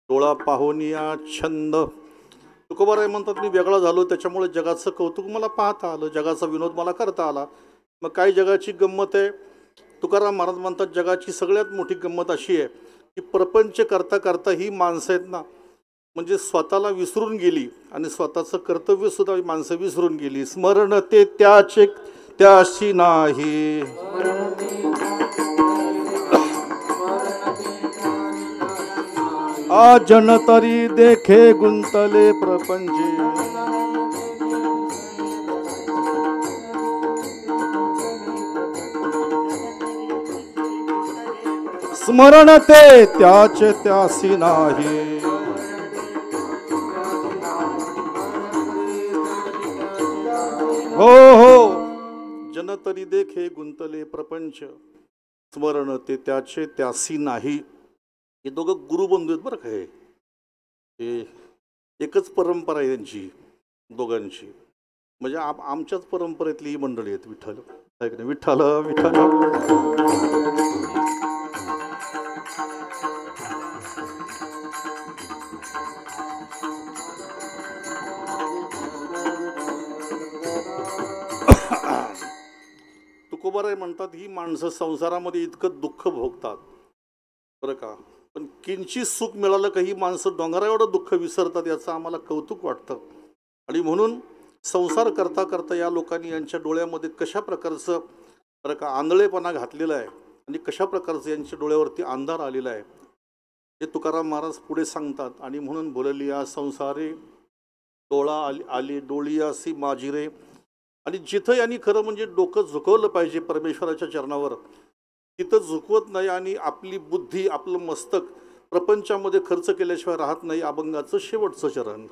डोळा पाहोनिया छंद. तुकोबाराय म्हणतात मी वेगळा झालो त्याच्यामुळे जगाचं कौतुक मला पाहता आलं, जगाचा विनोद मला करता आला. मग काय जगाची गंमत आहे? तुकाराम महाराज म्हणतात जगाची सगळ्यात मोठी गंमत अशी आहे की प्रपंच करता करता ही माणसं आहेत ना, म्हणजे स्वतःला विसरून गेली आणि स्वतःचं कर्तव्यसुद्धा माणसं विसरून गेली. स्मरण ते त्याचे त्याशी नाही, आजन तरी देखे गुंतले प्रपंचे. स्मरण ते त्याचे त्यासी नाही, हो हो जन तरी देखे गुंतले प्रपंच, स्मरण ते त्याचे त्यासी नाही. हे दोघं गुरुबंधू आहेत बरं का. हे एकच परंपरा आहे त्यांची दोघांची, म्हणजे आमच्याच परंपरेतली ही मंडळी आहेत. विठ्ठल ऐक ना, विठ्ठल विठ्ठल. तुकोबाराय म्हणतात ही माणसं संसारामध्ये इतकं दुःख भोगतात बरं का, पण किंचित सुख मिळालं का ही माणसं डोंगरा एवढं दुःख विसरतात, याचं आम्हाला कौतुक वाटतं. आणि म्हणून संसार करता करता या लोकांनी यांच्या डोळ्यामध्ये कशा प्रकारचं बरं का आंधळेपणा घातलेला आहे आणि कशा प्रकारचं यांच्या डोळ्यावरती अंधार आलेला आहे हे तुकाराम महाराज पुढे सांगतात. आणि म्हणून बोलली या संसारे डोळा आली डोळियासी माझी रे. आणि जिथं यांनी खरं म्हणजे डोकं झुकवलं पाहिजे परमेश्वराच्या चरणावर तिथं झुकवत नाही आणि आपली बुद्धी आपलं मस्तक प्रपंचामध्ये खर्च केल्याशिवाय राहत नाही. अभंगाचं शेवटचं चरण.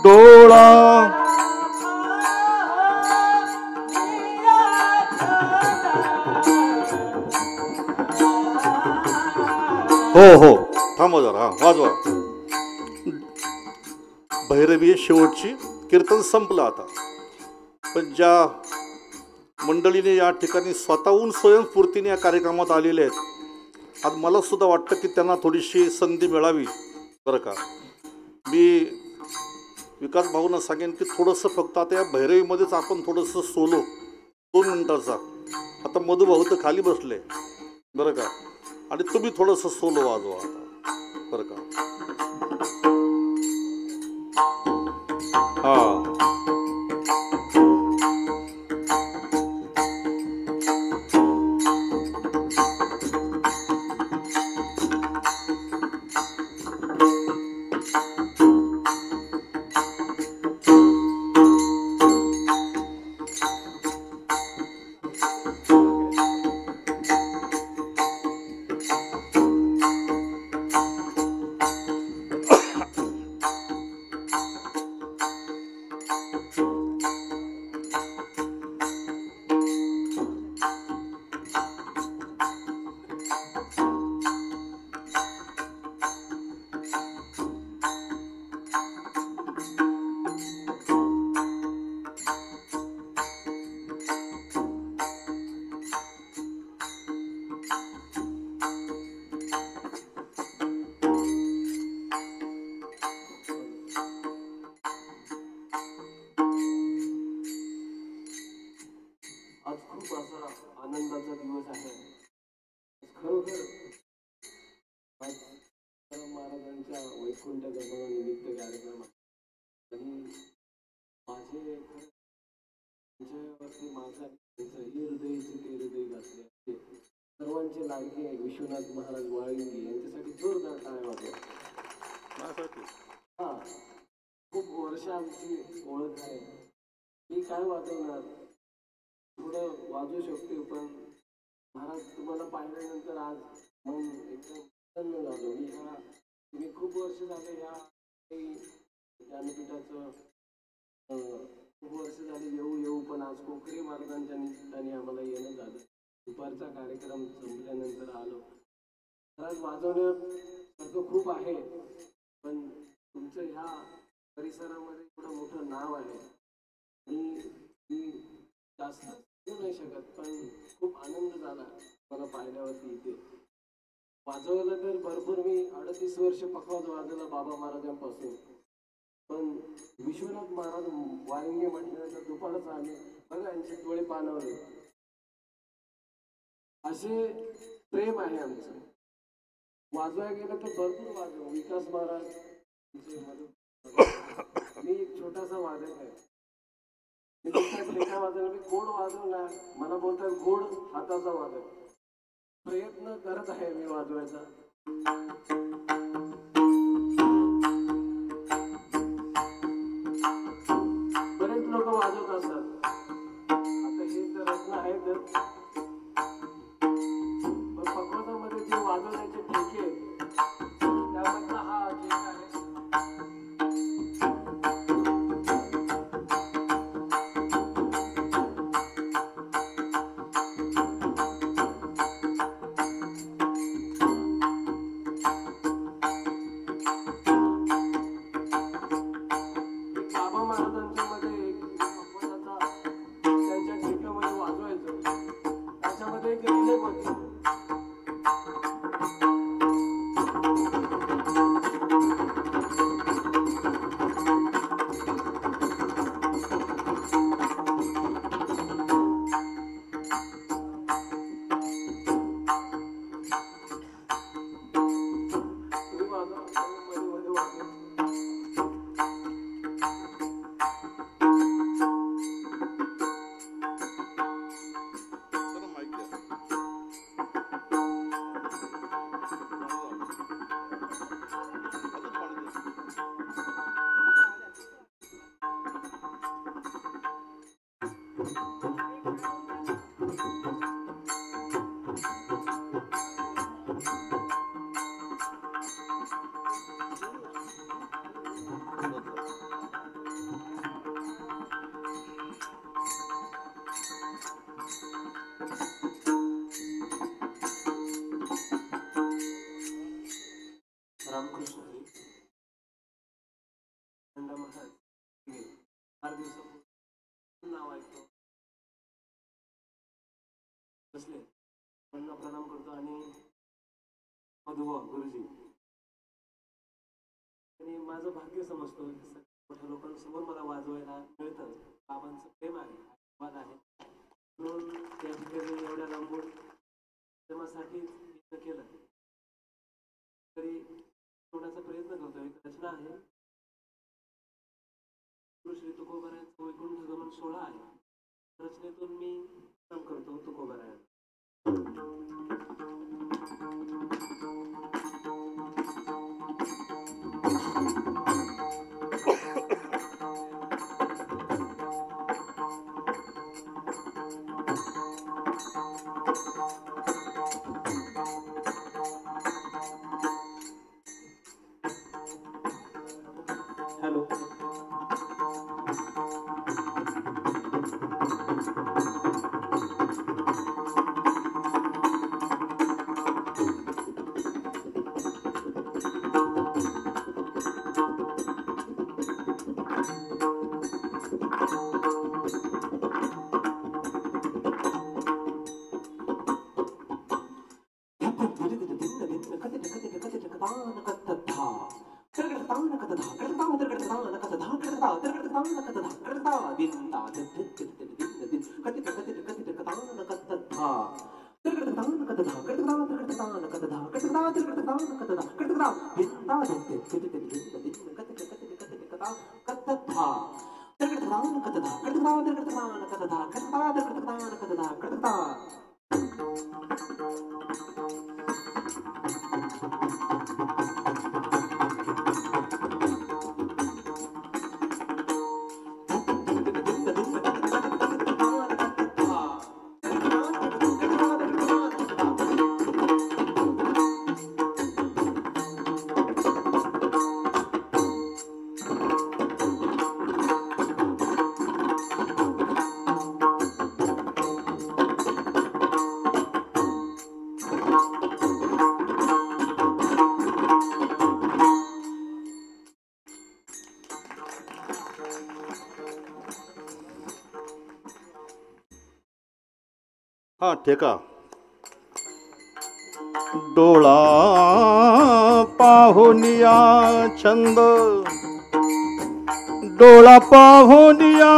डोळा हो हो थांबा जरा, वाजवा. भैरवी शेवटची कीर्तन संपलं आता. पण ज्या मंडळीने या ठिकाणी स्वतःहून स्वयंस्फूर्तीने या कार्यक्रमात आलेले आहेत, आज मला सुद्धा वाटतं की त्यांना थोडीशी संधी मिळावी बरं का. मी विकास भाऊंना सांगेन की थोडंसं फक्त आता या भैरवीमध्येच आपण थोडंसं सोलो 2 मिनिटाचा. आता मधुभाऊ तर खाली बसले बरं का, आणि तुम्ही थोडंसं सोलो वाजवा आता बरं का. हां दिवस आहे. खरोखर आज महाराजांच्या वैकुंठ गमनानिमित्त कार्यक्रम आणि माझे त्यांच्यावरती माझा हे हृदयचे ते हृदय घातले सर्वांचे लाडके विश्वनाथ महाराज वाळिंगे यांच्यासाठी जोरदार टाळ्या वाजवा. हा खूप वर्ष आमची ओळख आहे. मी काय वाजवणार थोडं वाजवू शकते पण महाराज तुम्हाला पाहिल्यानंतर आज मन एकदम प्रसन्न झालो. मी खूप वर्ष झाले ह्या ज्ञानपीठाचं खूप वर्ष झाले येऊ पण आज कोकरी महाराजांच्या निमित्ताने आम्हाला येणं झालं. दुपारचा कार्यक्रम संपल्यानंतर आलो. महाराज वाजवण्यासारखं खूप आहे पण तुमचं ह्या परिसरामध्ये एवढं मोठं नाव आहे आणि मी जास्त सांगू नाही शकत पण खूप आनंद झाला मला पाहिल्यावरती. इथे वाजवायला तर भरपूर मी 38 वर्ष पखवाज वाजवला बाबा महाराजांपासून पण विश्वनाथ महाराज वाळिंगे म्हटल्यानंतर दुपारच आले बघा यांचे डोळे पाणावले. असे प्रेम आहे आमचं. वाजवायला गेलं तर भरपूर वाजव. विकास महाराज मी एक छोटासा वादक आहे. मी ठेका वाजवला मी गोड वाजवणार मला बोलतात गोड हाताचा वादक. प्रयत्न करत आहे मी वाजवायचा. बरेच लोक वाजवत असतात. आता हे तर रत्न आहे तर पण पकवाजामध्ये जे वाजवण्याचे ठेके त्यामधला हा ठेका आहे. रामकृष्ण हरी महाराज 4 दिवसापूर्वी नाव ऐकतो बसले त्यांना प्रणाम करतो आणि मधुबा गुरुजी आणि माझं भाग्य समजतो मोठ्या लोकांसमोर मला वाजवायला मिळतं. बाबांचं प्रेम आहे वाद आहे म्हणून त्या ठिकाणी एवढ्या लांबून प्रेमासाठी केलं तरी थोडासा प्रयत्न करतो. एक रचना आहे श्री तुकोबारायांचा वैकुंठ गमन सोहळा आहे. रचनेतून मी काम करतो तुकोबाराया. हॅलो हा ठेका. डोळा पाहुनिया छंद, डोळा पाहुनिया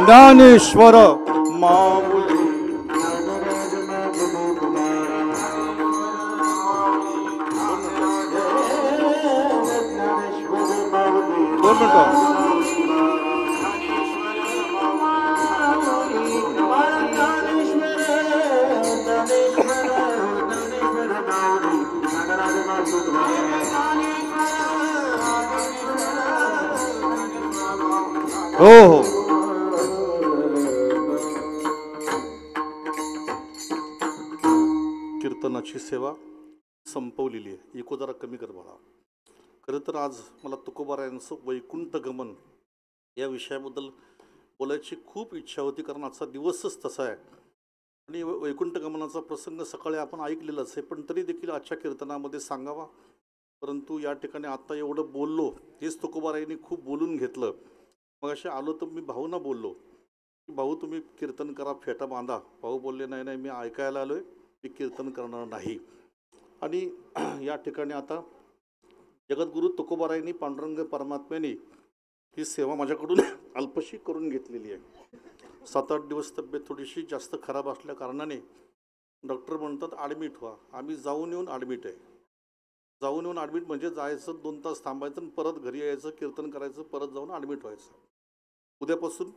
ज्ञानेश्वर माऊली. दोन मिनिटं. हो हो. कीर्तनाची सेवा संपवलेली आहे. इको जरा कमी कर बाळा. खरं तर आज मला तुकोबारायांचं वैकुंठ गमन या विषयाबद्दल बोलायची खूप इच्छा होती, कारण आजचा दिवसच तसा आहे आणि वैकुंठ गमनाचा प्रसंग सकाळी आपण ऐकलेलाच आहे, पण तरी देखील आजच्या कीर्तनामध्ये सांगावा. परंतु या ठिकाणी आता एवढं बोललो, तेच तुकोबारायांनी खूप बोलून घेतलं. मग असे आलो तर मी भाऊंना बोललो की भाऊ तुम्ही कीर्तन करा, फेटा बांधा. भाऊ बोलले नाही नाही मी ऐकायला आलो आहे, मी कीर्तन करणार नाही. आणि या ठिकाणी आता जगद्गुरू तुकोबारायांनी पांडुरंग परमात्म्याने ही सेवा माझ्याकडून अल्पशी करून घेतलेली आहे. 7-8 दिवस तब्येत थोडीशी जास्त खराब असल्या कारणाने डॉक्टर म्हणतात ॲडमिट व्हा. आम्ही जाऊन येऊन ॲडमिट आहे. जाऊन येऊन ॲडमिट म्हणजे जायचं 2 तास थांबायचं आणि परत घरी यायचं, कीर्तन करायचं, परत जाऊन ॲडमिट व्हायचं. उद्यापासून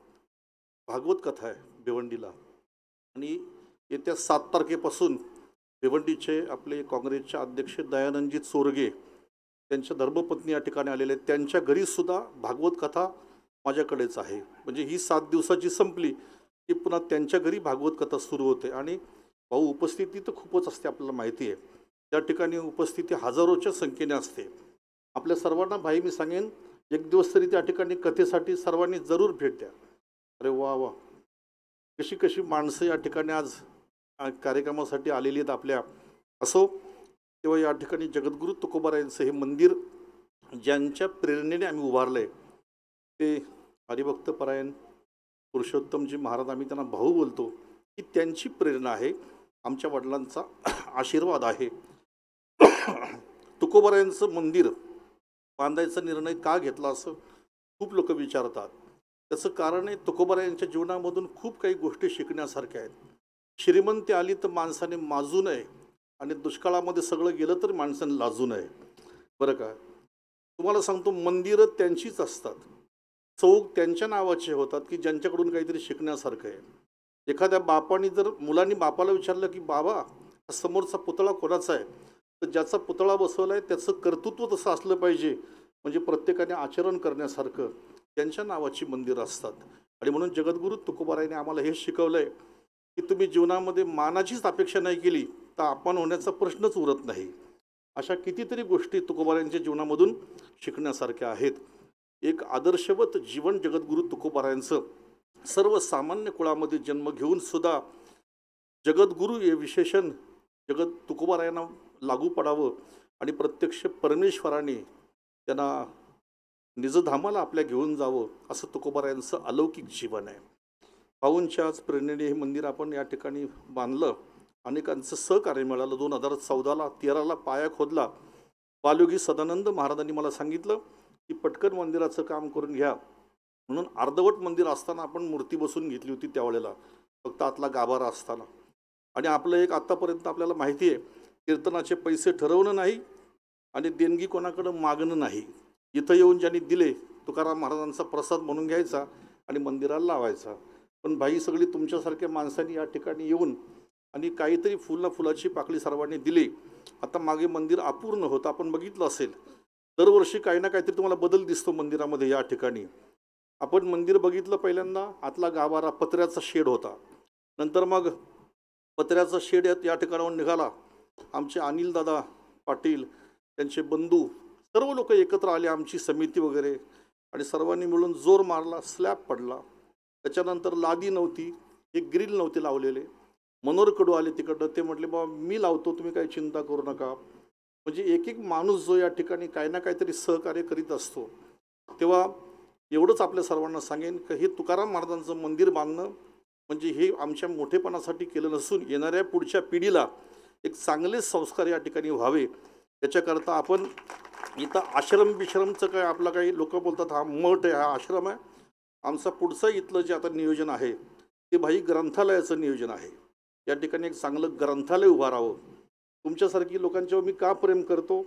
भागवत कथा आहे भिवंडीला आणि येत्या 7 तारखेपासून भिवंडीचे आपले काँग्रेसचे अध्यक्ष दयानंदजी चोरगे त्यांच्या धर्मपत्नी या ठिकाणी आलेले आहेत. त्यांच्या घरीसुद्धा भागवत कथा माझ्याकडेच आहे. म्हणजे ही 7 दिवसाची संपली की पुन्हा त्यांच्या घरी भागवत कथा सुरू होते. आणि भाऊ उपस्थिती तर खूपच असते, आपल्याला माहिती आहे. त्या ठिकाणी उपस्थिती हजारोच्या संख्येने असते. आपल्या सर्वांना भाई मी सांगेन, एक दिवस तरी त्या ठिकाणी कथेसाठी सर्वांनी जरूर भेट द्या. अरे वा वा, कशी कशी माणसं या ठिकाणी आज कार्यक्रमासाठी आलेली आहेत आपल्या. असो, तेव्हा या ठिकाणी जगद्गुरू तुकोबारायांचं हे मंदिर ज्यांच्या प्रेरणेने आम्ही उभारलं आहे ते हरिभक्तपरायण पुरुषोत्तमजी महाराज, आम्ही त्यांना भाऊ बोलतो, की त्यांची प्रेरणा आहे, आमच्या वडिलांचा आशीर्वाद आहे. तुकोबारायांचं मंदिर बांधायचा निर्णय का घेतला असं खूप लोक विचारतात. त्याचं कारण आहे, तुकोबारायांच्या जीवनामधून खूप काही गोष्टी शिकण्यासारख्या आहेत. श्रीमंती आली तर माणसाने माजू नये आणि दुष्काळामध्ये सगळं गेलं तर माणसाने लाजू नये. बरं का, तुम्हाला सांगतो, मंदिरं त्यांचीच असतात, चौक त्यांच्या नावाचे होतात की ज्यांच्याकडून काहीतरी शिकण्यासारखं आहे. एखाद्या बापाने जर मुलांनी बापाला विचारलं की बाबा समोरचा पुतळा कोणाचा आहे, तर ज्याचा पुतळा बसवला आहे त्याचं कर्तृत्व तसं असलं पाहिजे, म्हणजे प्रत्येकाने आचरण करण्यासारखं त्यांच्या नावाची मंदिरं असतात. आणि म्हणून जगद्गुरू तुकोबारायांनी आम्हाला हे शिकवलं आहे की तुम्ही जीवनामध्ये मानाचीच अपेक्षा नाही केली तर आपण होण्याचा प्रश्नच उरत नाही. अशा कितीतरी गोष्टी तुकोबारायांच्या जीवनामधून शिकण्यासारख्या आहेत. एक आदर्शवत जीवन जगद्गुरू तुकोबारायांचं, सर्वसामान्य कुळामध्ये जन्म घेऊन सुद्धा जगद्गुरू हे विशेषण तुकोबारायांना लागू पडावं आणि प्रत्यक्ष परमेश्वराने त्यांना निजधामाला आपल्या घेऊन जावं, असं तुकोबारायांचं अलौकिक जीवन आहे. भाऊंच्या आज प्रेरणेने हे मंदिर आपण या ठिकाणी बांधलं. अनेकांचं सहकार्य मिळालं. 2014ला 13ला पाया खोदला. बालयोगी सदानंद महाराजांनी मला सांगितलं की पटकन मंदिराचं काम करून घ्या, म्हणून अर्धवट मंदिर असताना आपण मूर्ती बसून घेतली होती त्यावेळेला, फक्त आतला गाभारा असताना. आणि आपलं एक आत्तापर्यंत आपल्याला माहिती आहे, कीर्तनाचे पैसे ठरवणं नाही आणि देणगी कोणाकडं मागणं नाही. इथं येऊन ज्यांनी दिले तुकाराम महाराजांचा प्रसाद म्हणून घ्यायचा आणि मंदिराला लावायचा. पण भाई सगळी तुमच्यासारख्या माणसांनी या ठिकाणी येऊन आणि काहीतरी फुलाची पाकळी सर्वांनी दिली. आता मागे मंदिर अपूर्ण होतं, आपण बघितलं असेल. दरवर्षी काही ना काहीतरी तुम्हाला बदल दिसतो मंदिरामध्ये. या ठिकाणी आपण मंदिर बघितलं, पहिल्यांदा आतला गाभारा पत्र्याचा शेड होता, नंतर मग पत्र्याचा शेड या ठिकाणाहून निघाला. आमचे अनिलदादा पाटील, त्यांचे बंधू, सर्व लोक एकत्र आले, आमची समिती वगैरे, आणि सर्वांनी मिळून जोर मारला, स्लॅब पडला. त्याच्यानंतर लादी नव्हती, एक ग्रिल नव्हते लावलेले. मनोहर कडू आले तिकडनं, ते म्हटले बाबा मी लावतो, तुम्ही काही चिंता करू नका. म्हणजे एक एक माणूस जो या ठिकाणी काही ना काहीतरी सहकार्य करीत असतो. तेव्हा एवढंच आपल्या सर्वांना सांगेन की हे तुकाराम महाराजांचं मंदिर बांधणं म्हणजे हे आमच्या मोठेपणासाठी केलं नसून येणाऱ्या पुढच्या पिढीला एक चांगले संस्कार या ठिकाणी व्हावे, त्याच्याकरता आपण इथं आश्रमचं काय, आपला काही लोक बोलतात हा मठ आहे, हा आश्रम आहे. आमचा पुढचं इथलं जे आता नियोजन आहे ते भाई ग्रंथालयाचं नियोजन आहे. या ठिकाणी एक चांगलं ग्रंथालय उभारावं. तुमच्यासारखी लोकांच्यावर मी का प्रेम करतो,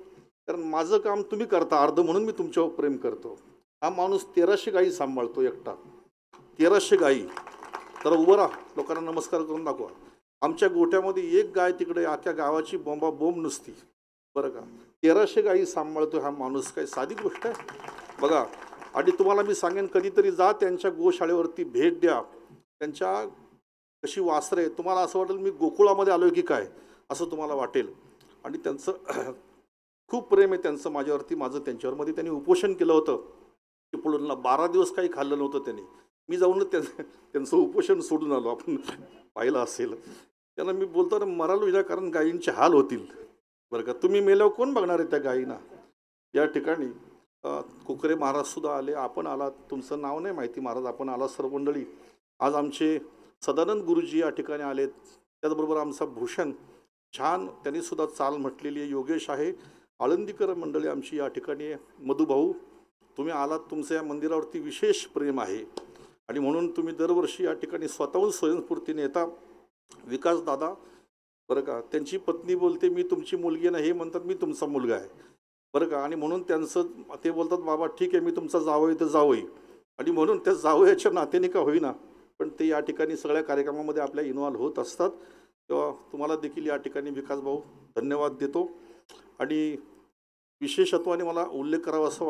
कारण माझं काम तुम्ही करता अर्ध, म्हणून मी तुमच्यावर प्रेम करतो. हा माणूस 1300 गायी सांभाळतो एकटा, 1300 गायी. तर उभं राहा, लोकांना नमस्कार करून दाखवा. आमच्या गोठ्यामध्ये एक गाय तिकडे, अख्ख्या गावाची बोंब नुसती. बरं का, 1300 गायी सांभाळतो हा माणूस, काही साधी गोष्ट आहे बघा. आणि तुम्हाला मी सांगेन, कधीतरी जा त्यांच्या गोशाळेवरती, भेट द्या. त्यांच्या कशी वासरं आहे, तुम्हाला असं वाटेल मी गोकुळामध्ये आलो की काय, असं तुम्हाला वाटेल. आणि त्यांचं खूप प्रेम आहे त्यांचं माझ्यावरती, माझं त्यांच्यावर. मध्ये त्यांनी उपोषण केलं होतं चिपळूणला, 12 दिवस काही खाल्लं नव्हतं त्यांनी. मी जाऊन त्यांचं उपोषण सोडून आलो, आपण पाहिलं असेल. त्यांना मी बोलतो ना, मरालो या, कारण गायींचे हाल होतील. बरं का, तुम्ही मेल्यावर कोण बघणार आहे त्या गायींना. या ठिकाणी कोकरे महाराजसुद्धा आले, आपण आलात, तुमचं नाव नाही माहिती महाराज, आपण आला सर्व मंडळी. आज आमचे सदानंद गुरुजी या ठिकाणी आलेत, त्याचबरोबर आमचा भूषण छान, त्यांनीसुद्धा चाल म्हटलेली आहे. योगेश आहे, आळंदीकर मंडळी आमची या ठिकाणी आहे. मधुभाऊ तुम्ही आलात, तुमचं या मंदिरावरती विशेष प्रेम आहे आणि म्हणून तुम्ही दरवर्षी या ठिकाणी स्वतःहून स्वयंस्फूर्तीने येता. विकास दादा, बरं का, त्यांची पत्नी बोलते मी तुमची मुलगी नाही, हे म्हणतात मी तुमचा मुलगा आहे. बरं का, आणि म्हणून त्यांचं ते बोलतात बाबा ठीक आहे मी तुमचा जावई तर जावई, आणि म्हणून त्या जावयाच्या नात्याने का होईना पण ते या ठिकाणी सगळ्या कार्यक्रमामध्ये आपल्या इन्व्हॉल्व होत असतात. तेव्हा तुम्हाला देखील या ठिकाणी विकास भाऊ धन्यवाद देतो. आणि विशेषत्वाने मला उल्लेख करावा असं वाटतं